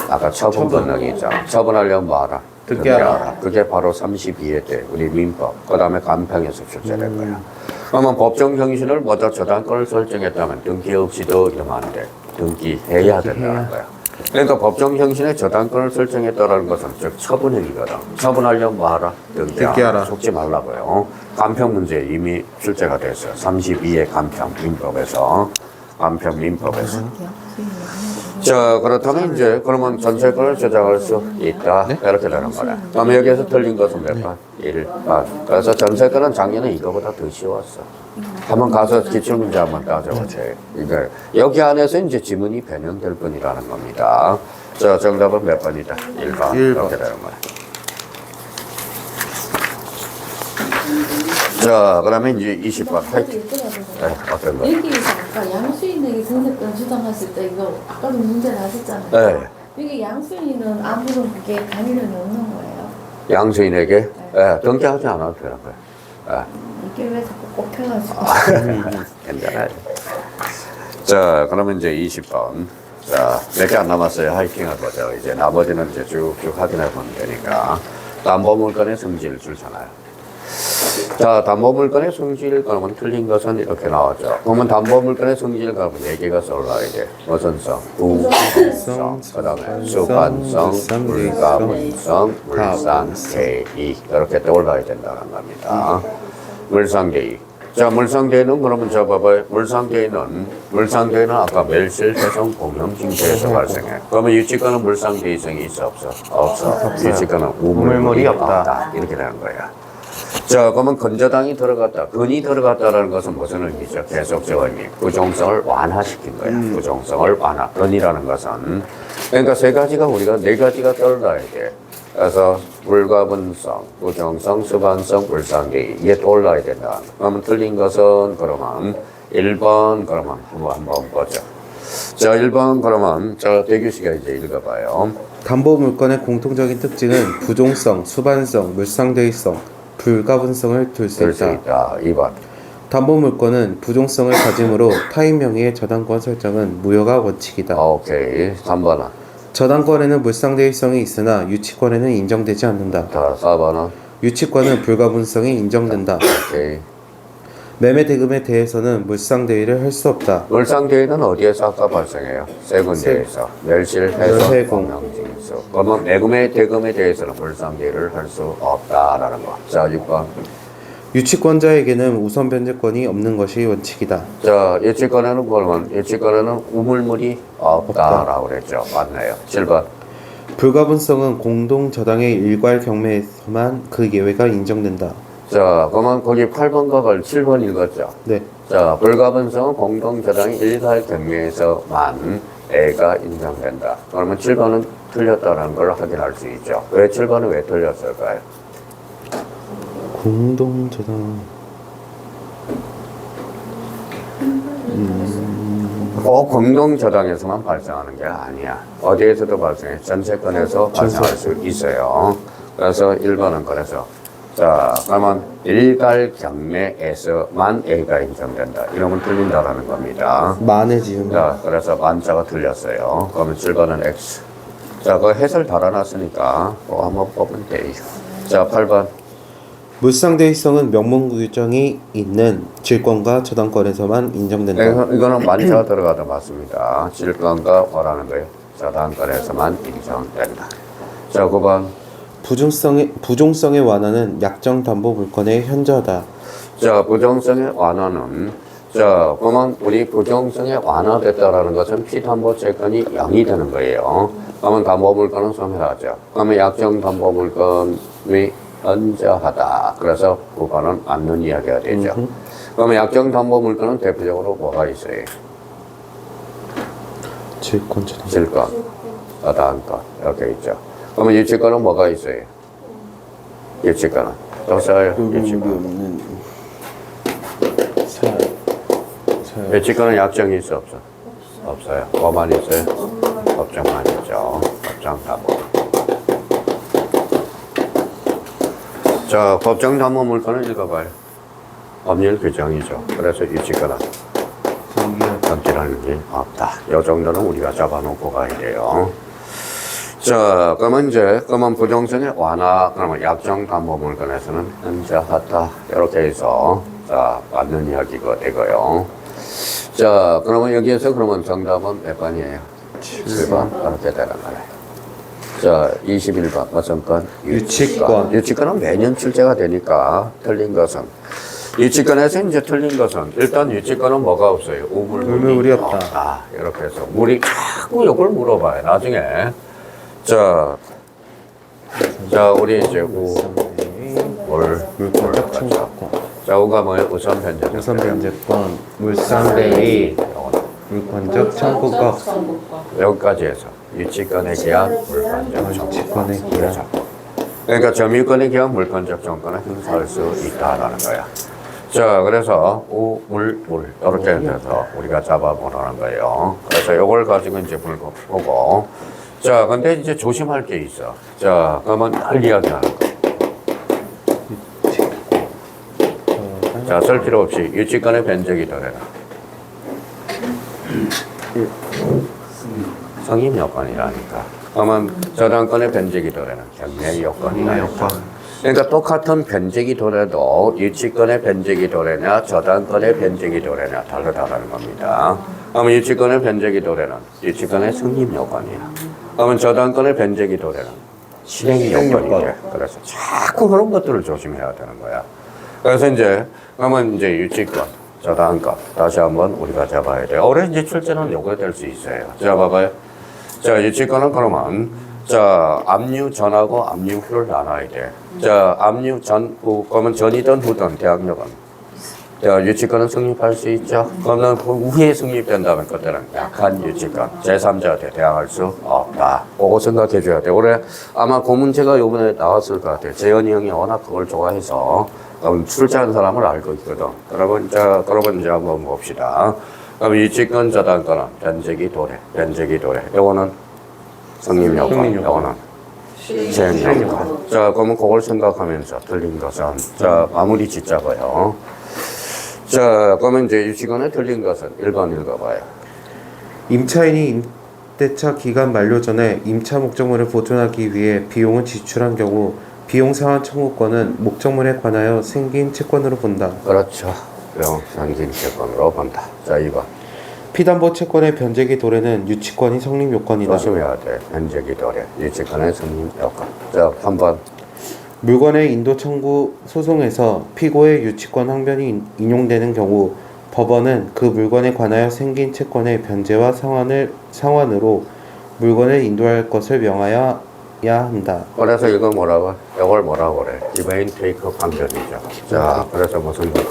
아까 처분 권능이 있잖아. 처분하려면 뭐 하라? 등기하라. 그게 바로 32회 때 우리 민법, 그 다음에 간평에서 출제된 거야. 그러면 법정 갱신을 먼저 저당권을 설정했다면 등기 없이도 이러면 안 돼. 등기해야 된다는 거야. 그러니까 법정 갱신에 저당권을 설정했다는 것은 즉 처분행위거든. 처분하려면 뭐 하라? 등기하라. 속지 말라고요. 간평 문제 이미 출제가 됐어요. 32회 간평 민법에서. 간평 민법에서. 자, 그렇다면 이제 그러면 전세권을 저장할 수 있다. 이렇게 되는 거네. 그럼 여기에서 틀린 것은 몇 번? 1번. 그래서 전세권은 작년에 이거보다 더 쉬웠어. 한번 가서 기출문제 한번 따져보세요. 이게 여기 안에서 이제 지문이 변형될 뿐이라는 겁니다. 자, 정답은 몇 번이다? 1번. 이렇게 되는 거네. 자, 그러면 이제 20번. 네, 어떤 거? 여기에서 아까 양수인에게 전세권 주장했을 때 이거 아까도 문제 나셨잖아요. 네. 여기 양수인은 아무런 그게 관련이 없는 거예요. 양수인에게 등기하지 않아도 되는 거예요. 이게 왜 자꾸 꼽혀가지고. 괜찮아요. 자, 그러면 이제 20번. 자, 몇 개 안 남았어요. 하이킹을 보죠. 이제 나머지는 이제 쭉쭉 확인해 보면 되니까. 담보물건의 성질 줄잖아요. 자, 담보물건의 성질 그러면 틀린 것은 이렇게 나왔죠. 그러면 담보물건의 성질 그러면 4개가 올라와야 돼. 무슨 성? 우성성, 그 다음에 수반성, 물가분성, 물상계의 이렇게 떠올라야 된다는 겁니다. 물상계의. 자, 물상대는 그러면 저 봐봐요. 물상대는 아까 멸실, 훼손, 공형, 징표에서 발생해. 그러면 유치권은 물상대의성이 있어, 없어? 없어. 유치권은 우물물이 없다. 이렇게 되는 거야. 자, 그러면 건저당이 들어갔다. 근이 들어갔다라는 것은 무슨 의미죠? 계속적 의미. 부종성을 완화시킨 거야. 부종성을 완화. 근이라는 것은. 그러니까 세 가지가 우리가 네 가지가 떠올라야 돼. 그래서 불가분성, 부정성, 수반성, 불상대의 이게 떠올라야 된다. 그러면 틀린 것은 그러면 1번 그러면 한번 보죠. 자, 1번 그러면 자 대규 씨가 이제 읽어봐요. 담보 물건의 공통적인 특징은 부종성, 수반성, 물상대의성, 불가분성을 둘 수 있다. 2번. 담보 물건은 부종성을 가지므로 타인 명의의 저당권 설정은 무효가 원칙이다. 오케이. 3번은. 저당권에는 물상대의성이 있으나 유치권에는 인정되지 않는다. 자, 4번은. 유치권은 불가분성이 인정된다. 오케이. 매매 대금에 대해서는 물상대의를 할 수 없다. 물상대의는 어디에서 아까 발생해요? 세 군데에서. 멸실, 훼손, 멸공. 공명징수. 그러면 매금의 대금에 대해서는 물상대의를 할 수 없다라는 거. 자, 6번. 유치권자에게는 우선 변제권이 없는 것이 원칙이다. 자, 예치권에는 그러면 예치권에는 우물물이 없다라고 그랬죠. 맞나요? 7번. 불가분성은 공동 저당의 일괄 경매에서만 그 예외가 인정된다. 자, 그러면 거기 8번과 7번 읽었죠. 네. 자, 불가분성은 공동 저당의 일괄 경매에서만 A가 인정된다. 그러면 7번은 틀렸다는 걸 확인할 수 있죠. 왜 7번은 왜 틀렸을까요? 공동 저당. 공동 저당에서만 발생하는 게 아니야. 어디에서도 발생해. 전세권에서 발생할 수 있어요. 그래서 1번은 그래서 자, 그러면 일괄 경매에서만 A가 인정된다. 이러면 틀린다라는 겁니다. 만에 지으면. 자, 그래서 만자가 틀렸어요. 그러면 7번은 X. 자, 그 해설 달아놨으니까 또 한번 뽑으면 돼요. 자, 8번. 물상대의성은 명문 규정이 있는 질권과 저당권에서만 인정된다. 이거는 만자가 들어가도 맞습니다. 질권과 뭐라는 거예요? 저당권에서만 인정된다. 자, 9번. 부종성의 완화는 약정 담보 물건의 현저하다. 자, 부정성의 완화는 자, 그러면 우리 부정성의 완화됐다라는 것은 피담보 채권이 0이 되는 거예요. 그러면 담보 물건은 소멸하죠. 그러면 약정 담보 물건이 현저하다. 그래서 9번은 맞는 이야기가 되죠. 그러면 약정 담보 물건은 대표적으로 뭐가 있어요? 질권, 저당. 질권, 저당권 이렇게 있죠. 그러면 유치권은 뭐가 있어요? 유치권은 또 써요. 유치권. 유치권은 약정이 있어 없어? 없어요. 뭐만 있어요? 법정만 있죠. 법정 담보. 자, 법정 담보 물건을 읽어봐요. 법률 규정이죠. 그래서 유치권은 변질하는 게 없다. 이 정도는 우리가 잡아놓고 가야 돼요. 자, 그러면 부정성의 완화, 그러면 약정 담보 물건에서는 현저하다. 이렇게 해서, 자, 맞는 이야기가 되고요. 자, 그러면 여기에서 그러면 정답은 몇 번이에요? 7번. 이렇게 되는 거예요. 자, 21번. 무슨 건? 유치권. 유치권은 매년 출제가 되니까 틀린 것은. 유치권에서 이제 틀린 것은 일단 유치권은 뭐가 없어요? 우물물이 없다. 이렇게 해서 물이 자꾸 이걸 물어봐요. 나중에. 자, 우리 이제 물권적 청구권. 자, 우가 뭐예요? 우선 변제권. 우선 변제권, 물상대의, 물권적 청구권. 여기까지 해서 유치권에 기한 물권적 유치권에 청구권. 기한. 그러니까 점유권에 기한 물권적 청구권을 행사할 수 있다라는 거야. 자, 그래서 물 이렇게 해서 우리가 잡아보라는 거예요. 그래서 이걸 가지고 이제 보고. 자, 근데 이제 조심할 게 있어. 자, 그러면 할 이야기 하는 거. 자, 쓸 필요 없이 유치권의 변적이 더해라. 성임 요건이라니까. 그러면 저당권의 변적이 더해라. 경매 요건이나 요건. 그러니까 똑같은 변적이 더해도 유치권의 변적이 더해냐, 저당권의 변적이 더해냐 다르다는 겁니다. 그러면 유치권의 변적이 더해는 유치권의 성립 요건이야. 그러면 저당권의 변적이 더해는 실행 요건이야. 그래서 자꾸 그런 것들을 조심해야 되는 거야. 그래서 이제, 그러면 이제 유치권. 자, 다음 거. 다시 한번 우리가 잡아야 돼요. 올해 이제 출제는 요거 될 수 있어요. 자, 봐봐요. 자, 유치권은 그러면, 자, 압류 전하고 압류 후를 나눠야 돼. 자, 압류 전, 후, 그러면 전이든 후든 대학력은. 자, 유치권은 성립할 수 있죠. 그러면 그 후에 성립된다면 그때는 약한 유치권, 제3자한테 대항할 수 없다. 그거 생각해 줘야 돼. 올해 아마 그 문제가 요번에 나왔을 것 같아요. 재현이 형이 워낙 그걸 좋아해서 출제한 사람을 알고 있거든. 그러면 이제 한번 봅시다. 그럼 유치권 저당권은 변제기 도래, 요거는 성립요건, 요거는 시행요건. 자, 그러면 그걸 생각하면서 틀린 것은, 자, 마무리 짓자고요. 자, 그러면 이제 유치권에 틀린 것은 1번 읽어봐요. 임차인이 임대차 기간 만료 전에 임차 목적물을 보존하기 위해 비용을 지출한 경우 비용 상환 청구권은 목적물에 관하여 생긴 채권으로 본다. 그렇죠. 비용 생긴 채권으로 본다. 자, 2번. 피담보 채권의 변제기 도래는 유치권이 성립 요건이다. 조심해야 돼. 변제기 도래. 유치권의 성립 요건. 자, 3번. 물건의 인도 청구 소송에서 피고의 유치권 항변이 인용되는 경우 법원은 그 물건에 관하여 생긴 채권의 변제와 상환으로 물건을 인도할 것을 명하여야 한다. 그래서 이거 뭐라고? 이걸 뭐라고 그래? 기베인 테이크 판결이죠. 자, 그래서 무슨 거?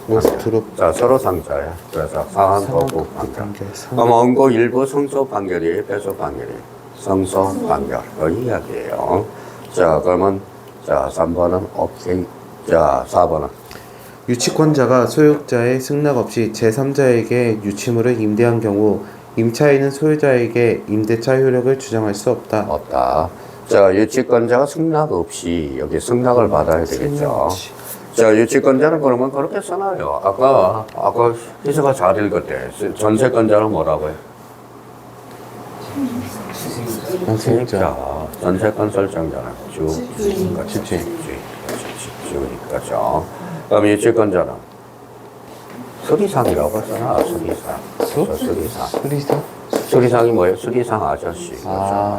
모스트룹 자, 서로 상자야. 그래서 상한 거부 판결. 그럼 원고 일부 성소 판결이 배소 판결이 성소 판결 이 이야기예요. 자, 그러면 자 3번은 오케이. 자 4번은 유치권자가 소유자의 승낙 없이 제3자에게 유치물을 임대한 경우 임차인은 소유자에게 임대차 효력을 주장할 수 없다. 없다. 자, 유치권자가 승낙 없이 여기 승낙을 받아야 되겠죠. 자, 유치권자는 그러면 그렇게 써놔요. 아까 희수가 잘 읽었대. 전세권자는 뭐라고 해요? 진짜. 전세권 설정자는 집주인이니까. 그럼 유치권자는 수리상이라고 써놔. 수리상이 뭐예요? 수리상 아저씨.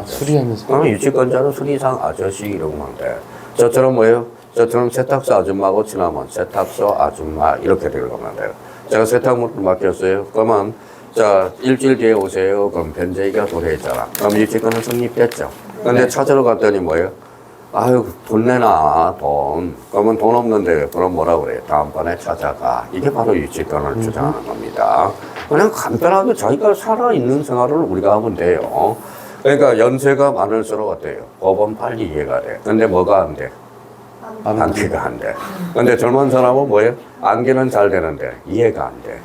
수리하면서. 그러면 유치권자는 수리상 아저씨 이러면 돼. 저처럼 뭐예요? 저처럼 세탁소 아줌마하고 지나면 세탁소 아줌마 이렇게 들어가면 돼요. 제가 세탁물을 맡겼어요. 그러면 자 일주일 뒤에 오세요. 그럼 변제기가 도래했잖아. 그럼 유치권은 성립됐죠. 근데 찾으러 갔더니 뭐예요? 아유 돈 내놔 돈. 그러면 돈 없는데 그럼 뭐라 그래요? 다음번에 찾아가. 이게 바로 유치권을 주장하는 겁니다. 그냥 간단하게 자기가 살아있는 생활을 우리가 하면 돼요. 그러니까 연세가 많을수록 어때요? 법은 빨리 이해가 돼. 근데 뭐가 안 돼? 암기가 안 돼. 근데 젊은 사람은 뭐예요? 암기는 잘 되는데 이해가 안 돼.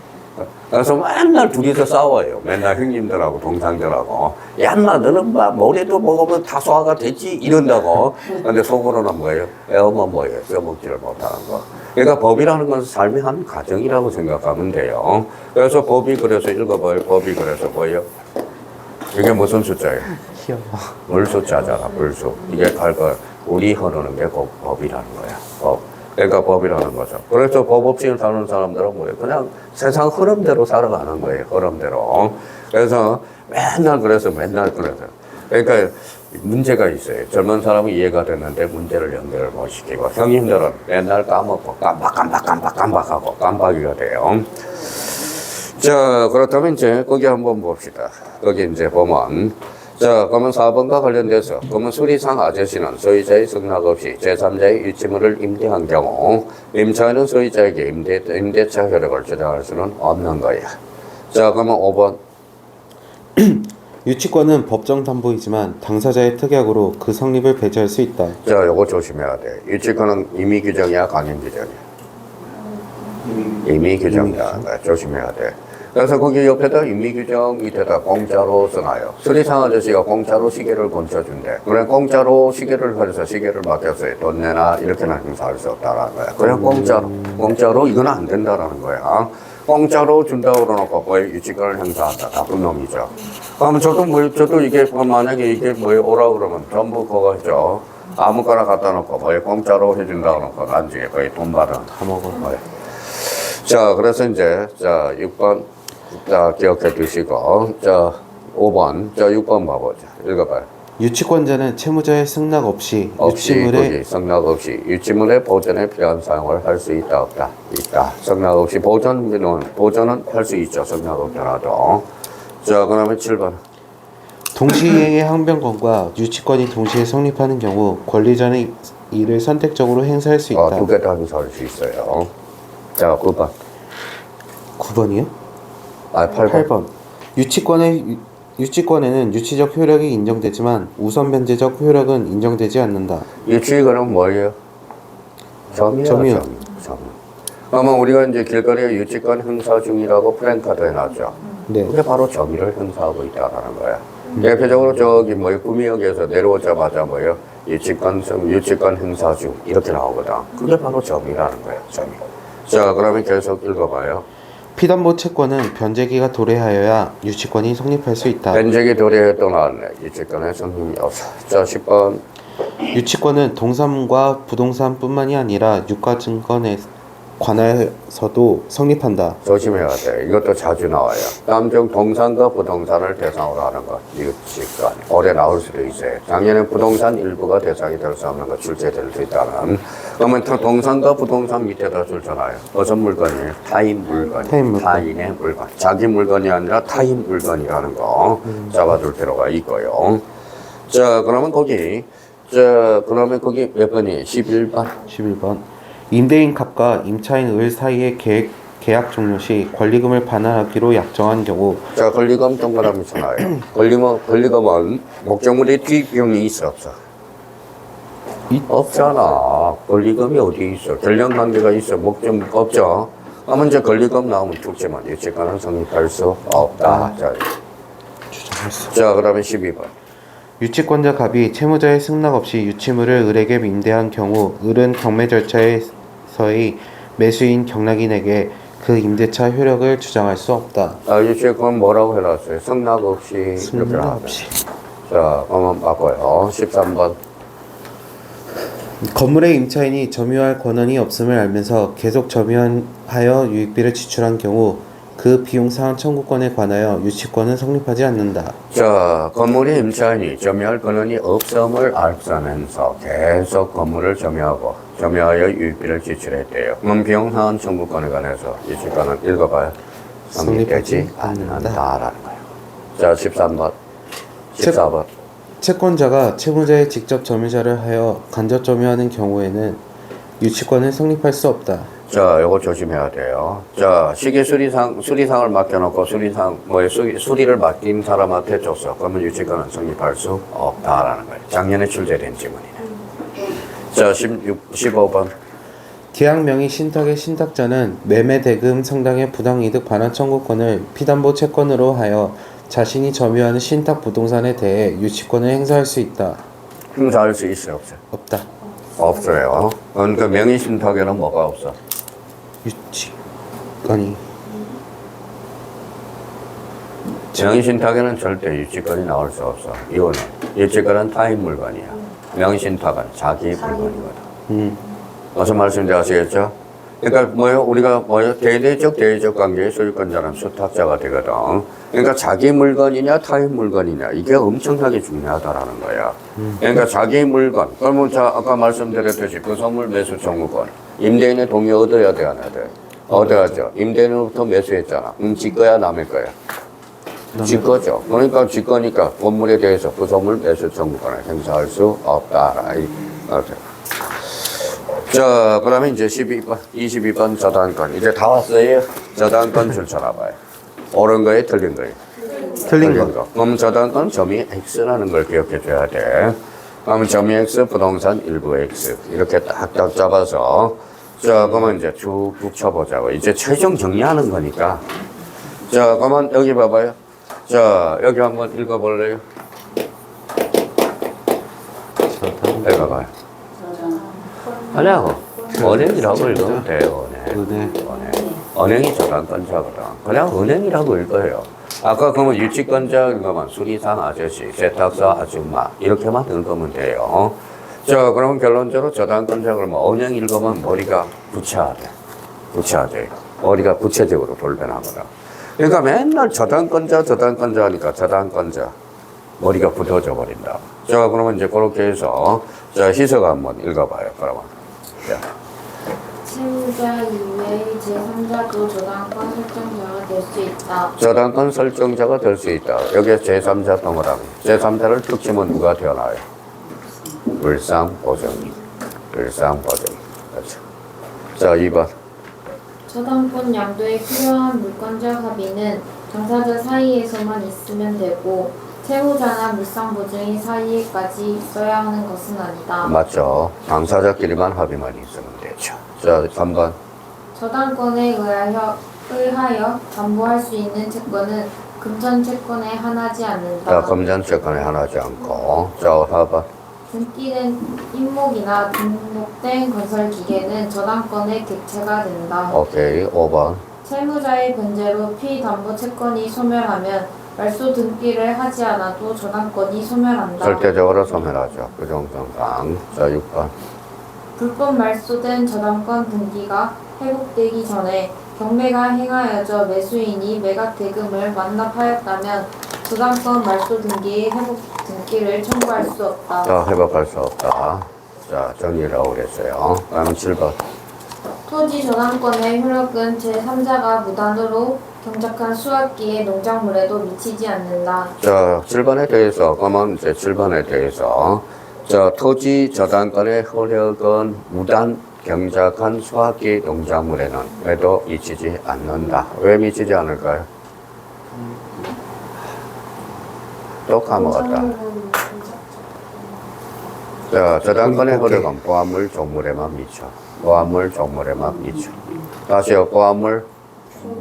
그래서 맨날 둘이서 싸워요. 맨날 형님들하고 동상들하고. 야, 인마 너는 막 머리도 먹으면 다 소화가 됐지? 이런다고. 근데 속으로는 뭐예요? 애우면 뭐예요? 써먹지를 못하는 거. 그러니까 법이라는 건 삶의 한 과정이라고 생각하면 돼요. 그래서 법이 그래서 읽어봐요. 법이 그래서 뭐예요? 이게 무슨 숫자예요? 물숫자잖아, 물수. 이게 우리 흐르는 게 법이라는 거야. 법. 그러니까 법이라는 거죠. 그래서 법 없이 사는 사람들은 뭐예요? 그냥 세상 흐름대로 살아가는 거예요. 흐름대로. 그래서 맨날 그래서. 그러니까 문제가 있어요. 젊은 사람은 이해가 됐는데 문제를 연결을 못 시키고 형님들은 맨날 까먹고 깜박하고 깜박이가 돼요. 자, 그렇다면 이제 거기 한번 봅시다. 거기 이제 보면 자, 그러면 4번과 관련돼서 그러면 수리상 아저씨는 소유자의 승낙 없이 제3자의 유치물을 임대한 경우 임차인은 소유자에게 임대차 효력을 주장할 수는 없는 거야. 자, 그러면 5번 유치권은 법정 담보이지만 당사자의 특약으로 그 성립을 배제할 수 있다. 자, 요거 조심해야 돼. 유치권은 임의 규정이야, 강행 규정이야? 임의 규정이야. 네, 조심해야 돼. 그래서 거기 옆에다 임의규정 밑에다 공짜로 써놔요. 수리상 아저씨가 공짜로 시계를 건쳐준대. 그래 공짜로 시계를 해서 시계를 맡겼어요. 돈 내놔 이렇게는 행사할 수 없다라는 거야. 그냥 공짜로 이건 안 된다라는 거야. 공짜로 준다고 그러놓고 뭐 유치권을 행사한다. 나쁜 놈이죠. 그러면 저도 이게 만약에 이게 오라고 그러면 전부 그거 했죠. 아무거나 갖다 놓고 공짜로 해준다고 놓고 나중에 거의 돈 받아 다 먹을 거예요. 자, 그래서 이제 자 6번 자 기억해 두시고 자 5번 자 6번 봐보자. 읽어봐요. 유치권자는 채무자의 승낙 없이 없이 유치물의 거기 승낙 없이 유치물의 보존에 필요한 사용을 할 수 있다 없다. 있다. 승낙 없이 보존은 할 수 있죠. 승낙 없더라도. 자, 그러면 7번. 동시행의 항변권과 유치권이 동시에 성립하는 경우 권리자는 이를 선택적으로 행사할 수 있다. 두 개 다 행사할 수 있어요. 자, 9번. 9번이요? 8번. 8번. 유치권에는 유치적 효력이 인정되지만 우선 변제적 효력은 인정되지 않는다. 유치권은 뭐예요? 점이요. 그러면 우리가 이제 길거리에 유치권 행사 중이라고 프랜카드 해놨죠. 네. 그게 바로 점유를 행사하고 있다라는 거야. 대표적으로 저기 구미역에서 내려오자마자 유치권 행사 중 이렇게 나오거든. 그게 바로 점이라는 거야. 점이. 자, 그러면 계속 읽어봐요. 피담보 채권은 변제기가 도래하여야 유치권이 성립할 수 있다. 변제기 도래도 나왔네. 유치권의 성립이 없어. 자, 10번. 유치권은 동산과 부동산뿐만이 아니라 유가증권에 관하여서도 성립한다. 조심해야 돼. 이것도 자주 나와요. 다음 중 동산과 부동산을 대상으로 하는 것. 유치권. 올해 나올 수도 있어요. 작년에 부동산 일부가 대상이 될 수 없는 것 출제될 수 있다는. 그러면 동산과 부동산 밑에다 줄잖아요. 어떤 물건이에요? 타인 물건. 타인의 물건. 자기 물건이 아니라 타인 물건이라는 거 잡아둘 필요가 있고요. 자, 그러면 거기 몇 번이? 11번. 11번. 임대인 갑과 임차인 을 사이의 계약 종료 시 권리금을 반환하기로 약정한 경우. 자, 권리금 동그라미 쳐놔요. 권리금은 목적물의 투입비용이 있어 없어? 없잖아. 권리금이 어디 있어? 결량관계가 있어. 목적 없죠. 그러면 이제 권리금 나오면 죽지만 유치권은 성립할 수 없다. 자, 그러면 12번. 유치권자 갑이 채무자의 승낙 없이 유치물을 을에게 임대한 경우 을은 경매 절차에서의 매수인 경락인에게 그 임대차 효력을 주장할 수 없다. 유치권 뭐라고 해놨어요? 승낙 없이 이렇게 승낙 하면. 없이. 자, 그러면 바꿔요. 13번. 건물의 임차인이 점유할 권한이 없음을 알면서 계속 점유하여 유익비를 지출한 경우 그 비용 상환 청구권에 관하여 유치권은 성립하지 않는다. 자, 건물의 임차인이 점유할 권한이 없음을 알면서 계속 건물을 점유하여 유익비를 지출했대요. 그럼 비용 상환 청구권에 관해서 유치권은 읽어봐요. 성립되지 않는다라는 거예요. 자, 13번. 14번. 채권자가 채무자의 직접 점유자를 하여 간접 점유하는 경우에는 유치권은 성립할 수 없다. 자, 요거 조심해야 돼요. 자, 시계 수리상을 맡겨놓고 수리를 맡긴 사람한테 줬어. 그러면 유치권은 성립할 수 없다라는 거예요. 작년에 출제된 지문이네. 자, 15번. 계약 명의 신탁의 신탁자는 매매 대금 상당의 부당이득 반환 청구권을 피담보 채권으로 하여 자신이 점유하는 신탁 부동산에 대해 유치권을 행사할 수 있다. 행사할 수 있어요, 없어요? 없다. 없어요. 그러니까 명의 신탁에는 뭐가 없어? 유치권이. 명의 신탁에는 절대 유치권이 나올 수 없어. 이거는 유치권은 타인 물건이야. 명의 신탁은 자기 물건이거든. 무슨 말씀인지 아시겠죠? 그러니까 우리가 대리적 관계의 소유권자는 수탁자가 되거든. 그러니까 자기 물건이냐 타인 물건이냐 이게 엄청나게 중요하다라는 거야. 그러니까 자기 물건. 그러면 아까 말씀드렸듯이 그 선물 매수 청구권. 임대인의 동의 얻어야 돼, 안 해야 돼? 얻어야죠. 임대인으로부터 매수했잖아. 지 거야, 남의 거야? 지 거죠. 그러니까 지 거니까 건물에 대해서 그 선물 매수 청구권을 행사할 수 없다. 자, 그러면 이제 22번 저당권. 이제 다 왔어요. 저당권 줄 쳐놔봐요. 옳은 거예요, 틀린 거예요? 틀린 거. 그럼 저당권 점이 X라는 걸 기억해 줘야 돼. 그러면 점이 X, 부동산 일부 X. 이렇게 딱딱 잡아서. 자, 그러면 이제 쭉 쳐보자고. 이제 최종 정리하는 거니까. 자, 그러면 여기 봐봐요. 자, 여기 한번 읽어볼래요? 읽어봐요. 하냐고. 은행이라고 읽으면 돼요, 은행. 은행이 저당권자거든. 그냥 은행이라고 읽어요. 아까 그러면 유치권자인 거만 수리상 아저씨, 세탁사 아줌마 이렇게만 읽으면 돼요. 자, 그러면 결론적으로 저당권자 그러면 은행 읽으면 머리가 부채하대. 머리가 구체적으로 돌변하거든. 그러니까 맨날 저당권자 하니까 저당권자 머리가 굳어져 버린다. 자, 그러면 이제 그렇게 해서, 자, 희서가 한번 읽어봐요, 그러면. 자. 채무자 이외의 제3자도 저당권 설정자가 될 수 있다. 저당권 설정자가 될 수 있다. 여기에 제3자 동그라미. 제3자를 툭 치면 누가 태어나요? 불상보증인. 불상보증인. 그렇죠. 자, 2번. 저당권 양도에 필요한 물권적 합의는 당사자 사이에서만 있으면 되고 채무자나 물상보증인 사이에까지 있어야 하는 것은 아니다. 맞죠. 당사자끼리만 합의만 있으면 되죠. 자, 3번. 저당권에 의하여 담보할 수 있는 채권은 금전 채권에 한하지 않는다. 자, 금전 채권에 한하지 않고. 자, 4번. 등기된 임목이나 등록된 건설기계는 저당권의 객체가 된다. 오케이. 5번. 채무자의 변제로 피담보 채권이 소멸하면 말소 등기를 하지 않아도 저당권이 소멸한다. 절대적으로 소멸하죠. 그 정도상. 자, 6번. 불법 말소된 저당권 등기가 회복되기 전에 경매가 행하여져 매수인이 매각 대금을 완납하였다면 저당권 말소 등기의 회복 등기를 청구할 수 없다. 자, 회복할 수 없다. 자, 정리를 하고 그랬어요. 다음 7번. 토지 저당권의 효력은 제3자가 무단으로 경작한 수확기의 농작물에도 미치지 않는다. 자, 7번에 대해서, 그러면 이제 7번에 대해서, 자, 토지 저당권의 효력은 무단 경작한 수확기 농작물에는 왜도 미치지 않는다. 왜 미치지 않을까요? 또 까먹었다. 자, 저당권의 효력은 포함물 종물에만 미쳐. 포함물 종물에만 미쳐. 다시요, 포함물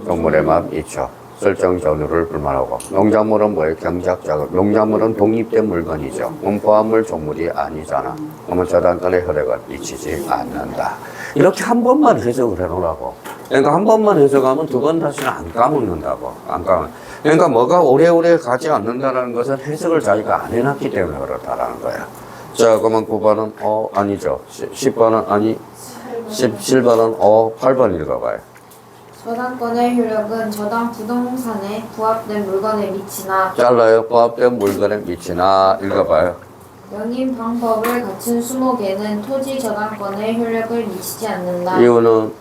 종물에만 미쳐. 설정 전후를 불만하고. 농작물은 뭐예요? 경작작업. 농작물은 독립된 물건이죠. 포함물 종물이 아니잖아. 그러면 저당권의 효력은 미치지 않는다. 이렇게 한 번만 해석을 해놓으라고. 그러니까 한 번만 해석하면 두 번 다시는 안 까먹는다고. 안 까먹. 그러니까 뭐가 오래오래 가지 않는다는 것은 해석을 자기가 안 해놨기 때문에 그렇다라는 거야. 자, 그러면 9번은 아니죠. 10번은 아니. 17번은 8번 읽어봐요. 저당권의 효력은 저당 부동산에 부합된 물건에 미치나 잘라요. 부합된 물건에 미치나 읽어봐요. 명인 방법을 갖춘 수목에는 토지 저당권의 효력을 미치지 않는다. 이유는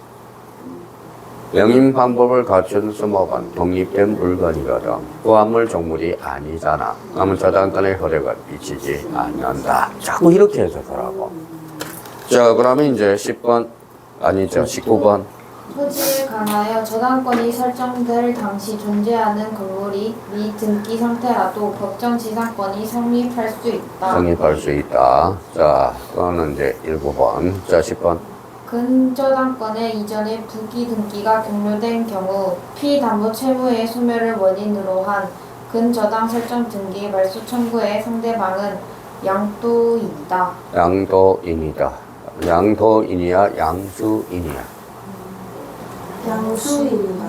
명인 방법을 갖춘 수목은 독립된 물건이거든. 부합물 종물이 아니잖아. 그러면 저당권의 효력을 미치지 않는다. 자꾸 이렇게 해석하라고. 자, 그러면 이제 10번 아니죠. 19번. 토지에 관하여 저당권이 설정될 당시 존재하는 건물이 미 등기 상태라도 법정지상권이 성립할 수 있다. 성립할 수 있다. 자, 그거는 이제 19번. 자, 10번. 근저당권의 이전에 부기 등기가 종료된 경우 피담보 채무의 소멸을 원인으로 한 근저당 설정 등기 말소 청구의 상대방은 양도인이다. 양도인이다. 양도인이야, 양수인이야. 양수인이다.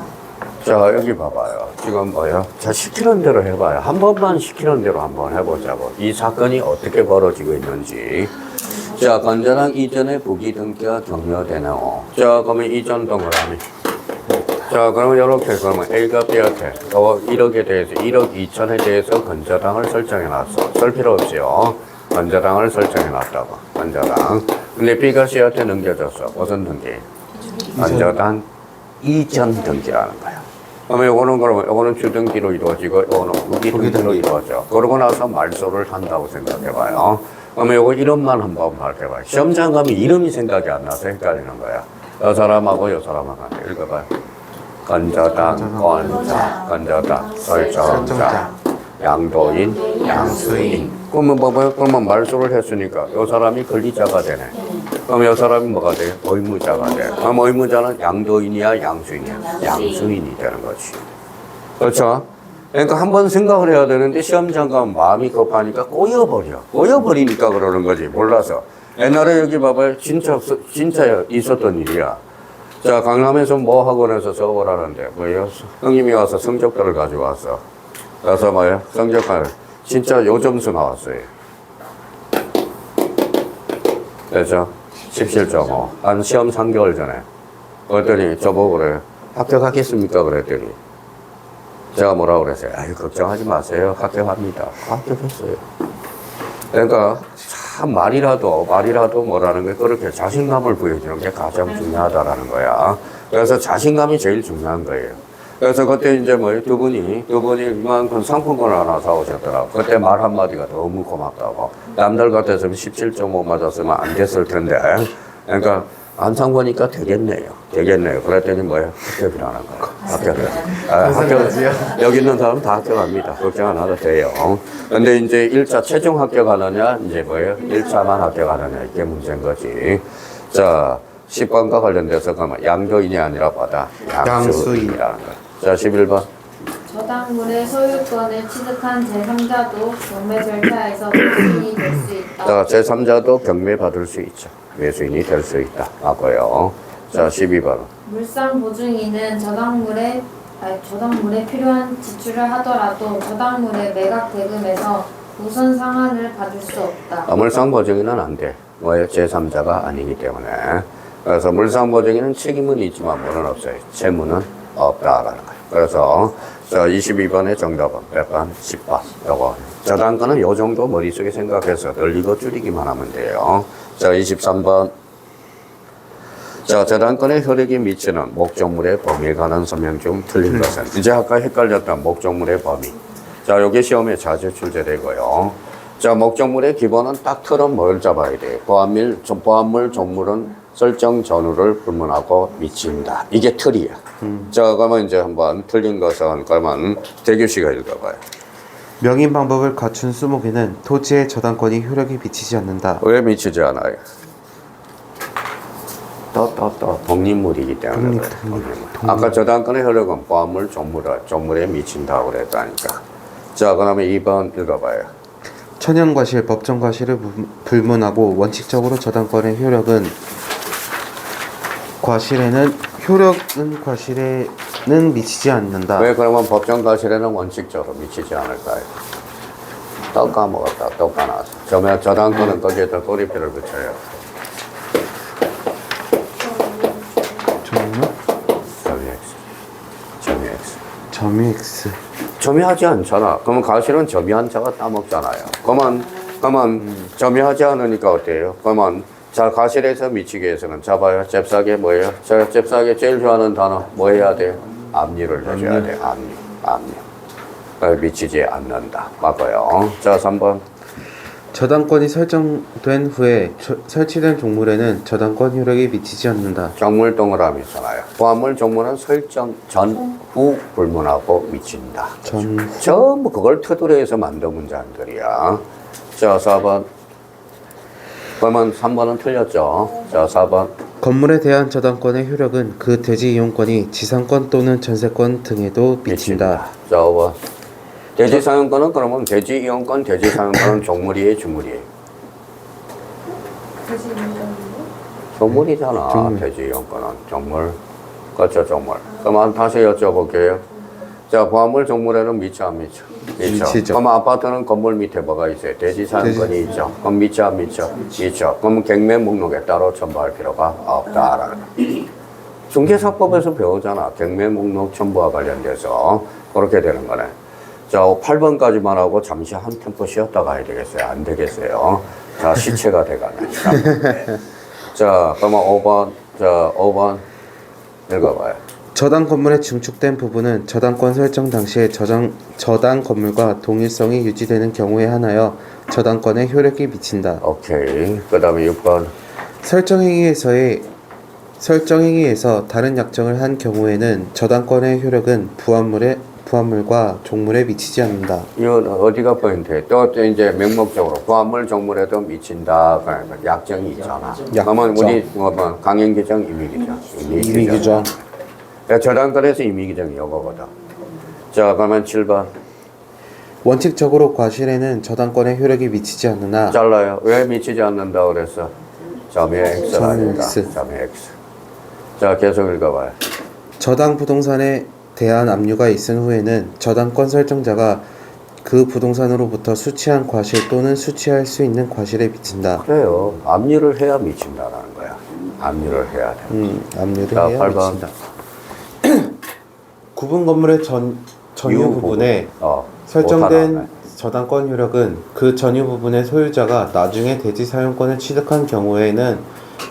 자, 여기 봐봐요. 지금 뭐예요? 자, 시키는 대로 해봐요. 한 번만 시키는 대로 한번 해보자고. 이 사건이 어떻게 벌어지고 있는지. 자, 건전한 이전에 부기 등기가 종료되네요. 자, 그러면 이전 동그라미. 자, 그러면 이렇게 그러면 A가 B한테 1억에 대해서 1억 2천에 대해서 건저당을 설정해놨어. 쓸 필요 없이요. 건저당을 설정해놨다고. 건저당. 근데 B가 C한테 넘겨줬어. 무슨 등기? 건저당 이전 등기라는 거야. 그러면 요거는 주등기로 이루어지고 요거는 부기 등기로 이루어져. 그러고 나서 말소를 한다고 생각해봐요. 그러면 요거 이름만 한번 밝혀봐요. 시험장 가면 이름이 생각이 안 나서 헷갈리는 거야. 요 사람하고 요 사람하고 읽어봐요. 건저당, 건저당, 설정자, 양도인, 양수인. 그러면 봐봐요. 그러면 말소를 했으니까 요 사람이 권리자가 되네. 그럼 요 사람이 뭐가 돼? 의무자가 돼. 그럼 의무자는 양도인이야, 양수인이야? 양수인이 되는 거지. 그렇죠? 그러니까 한번 생각을 해야 되는데 시험장 가면 마음이 급하니까 꼬여버려. 꼬여버리니까 그러는 거지. 몰라서. 옛날에 여기 봐봐요. 진짜 있었던 일이야. 자, 강남에서 뭐 학원에서 수업을 하는데, 뭐예요? 형님이 와서 성적표를 가지고 왔어. 그래서 뭐예요? 성적표를. 진짜 요 점수 나왔어요. 그래서 17.5. 한 시험 3개월 전에. 그랬더니 저보고 그래요. 합격하겠습니까? 그랬더니. 제가 뭐라고 그랬어요? 아유, 걱정하지 마세요. 합격합니다. 합격했어요. 그러니까 참 말이라도 뭐라는 게 그렇게 자신감을 보여주는 게 가장 중요하다라는 거야. 그래서 자신감이 제일 중요한 거예요. 그래서 그때 이제 두 분이 이만큼 상품권을 하나 사오셨더라고. 그때 말 한마디가 너무 고맙다고. 남들 같았으면 17.5 맞았으면 안 됐을 텐데. 그러니까 안 산 거니까 되겠네요. 그랬더니 합격이라는 거야. 합격. 여기 있는 사람 다 합격합니다. 걱정 안 해도 돼요. 근데 이제 1차 최종 합격하느냐, 1차만 합격하느냐, 이게 문제인 거지. 자, 10번과 관련돼서 그러면 양도인이 아니라 양수인이라는 거야. 자, 11번. 저당물의 소유권을 취득한 제3자도 경매 절차에서 매수인이 될 수 있다. 자, 제3자도 경매 받을 수 있죠. 매수인이 될 수 있다. 맞고요. 자, 12번. 물상 보증인은 저당물에 필요한 지출을 하더라도 저당물의 매각 대금에서 우선 상환을 받을 수 없다. 물상 보증인은 안 돼. 제3자가 아니기 때문에. 그래서 물상 보증인은 책임은 있지만 뭐는 없어요. 채무는 없다라는 거예요. 그래서 자, 22번의 정답은 몇 번? 10번. 요거. 저당권은 요 정도 머릿속에 생각해서 늘리고 줄이기만 하면 돼요. 자, 23번. 자, 저당권의 효력이 미치는 목적물의 범위에 관한 설명 중 틀린 것은? 이제 아까 헷갈렸던 목적물의 범위. 자, 요게 시험에 자주 출제되고요. 자, 목적물의 기본은 딱 틀은 뭘 잡아야 돼요? 보안물, 종물은 설정 전후를 불문하고 미친다. 이게 틀이야. 자, 그러면 이제 한번 틀린 것은 그러면 대규 씨가 읽어봐요. 명인 방법을 갖춘 수목에는 토지의 저당권이 효력이 미치지 않는다. 왜 미치지 않아요? 독립물이기 때문에. 독립물. 아까 저당권의 효력은 보안물, 종물에 미친다고 그랬다니까. 자, 그러면 2번 읽어봐요. 천연과실, 법정과실을 불문하고 원칙적으로 저당권의 과실에는 미치지 않는다. 왜 그러면 법정과실에는 원칙적으로 미치지 않을까요? 또 까먹었다. 또 까놨어. 저당권은 거기에다 꼬리표를 붙여요. 정말? 점이 X. 점유하지 않잖아. 그러면 과실은 점유한 자가 따먹잖아요. 그러면 점유하지 않으니까 어때요? 그러면 자, 과실에서 미치기 위해서는 잡아요. 잽싸게 뭐예요? 제가 잽싸게 제일 좋아하는 단어 뭐 해야 돼요? 압류를 해줘야 돼요. 압류. 미치지 않는다. 맞고요. 자, 3번. 저당권이 설정된 후에 설치된 종물에는 저당권 효력이 미치지 않는다. 종물 동그라미 있잖아요. 보안물, 종물은 설정 전후 불문하고 미친다. 전부 그걸 테두리에서 만든 문장들이야. 자, 4번. 그러면 3번은 틀렸죠. 자, 4번. 건물에 대한 저당권의 효력은 그 대지 이용권이 지상권 또는 전세권 등에도 미친다. 자, 5번. 대지 사용권은 그러면 대지 이용권, 대지 사용권은 종물이에요, 주물이에요? 종물이잖아. 대지 이용권은 종물. 그렇죠, 종물. 그럼 다시 여쭤볼게요. 자, 보안물 종물에는 미쳐 안 미쳐? 미치죠. 그럼 아파트는 건물 밑에 뭐가 있어요? 대지 사용권이 있죠. 그럼 미쳐 안 미쳐? 미쳐. 그럼 경매 목록에 따로 첨부할 필요가 없다라는 거. 중개사법에서 배우잖아. 경매 목록 첨부와 관련돼서 그렇게 되는 거네. 자, 8번까지만 하고 잠시 한 템포 쉬었다 가야 되겠어요? 안 되겠어요? 자, 시체가 돼가네. 자, 그러면 5번. 자, 5번 읽어봐요. 저당 건물에 증축된 부분은 저당권 설정 당시에 저당 건물과 동일성이 유지되는 경우에 한하여 저당권에 효력이 미친다. 오케이. 그 다음에 6번. 설정행위에서 다른 약정을 한 경우에는 저당권의 효력은 부합물과 종물에 미치지 않는다. 이건 어디가 포인트예요? 또 이제 명목적으로 부합물, 종물에도 미친다. 그러니까 약정이 있잖아. 그러면 우리 강행규정, 임의규정. 저당권에서 임의규정이 이거거든. 자, 그러면 7번. 원칙적으로 과실에는 저당권의 효력이 미치지 않으나 잘라요. 왜 미치지 않는다 그랬어? 점의 X가 아니다. 점의 X. 자, 계속 읽어봐요. 저당 부동산에 대한 압류가 있은 후에는 저당권 설정자가 그 부동산으로부터 수취한 과실 또는 수취할 수 있는 과실에 미친다. 그래요. 압류를 해야 미친다라는 거야. 압류를 해야 돼. 압류를 자, 해야 8번. 미친다. 구분 건물의 전유 부분에 설정된 저당권 효력은 그 전유 부분의 소유자가 나중에 대지 사용권을 취득한 경우에는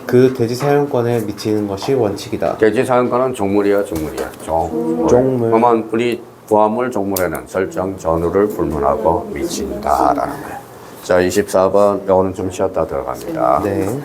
그 대지 사용권에 미치는 것이 원칙이다. 대지 사용권은 종물이야, 종물이야. 종물. 그러면 우리 부하물 종물에는 설정 전후를 불문하고 미친다라는 거예요. 자, 24번, 이거는 좀 쉬었다 들어갑니다. 네.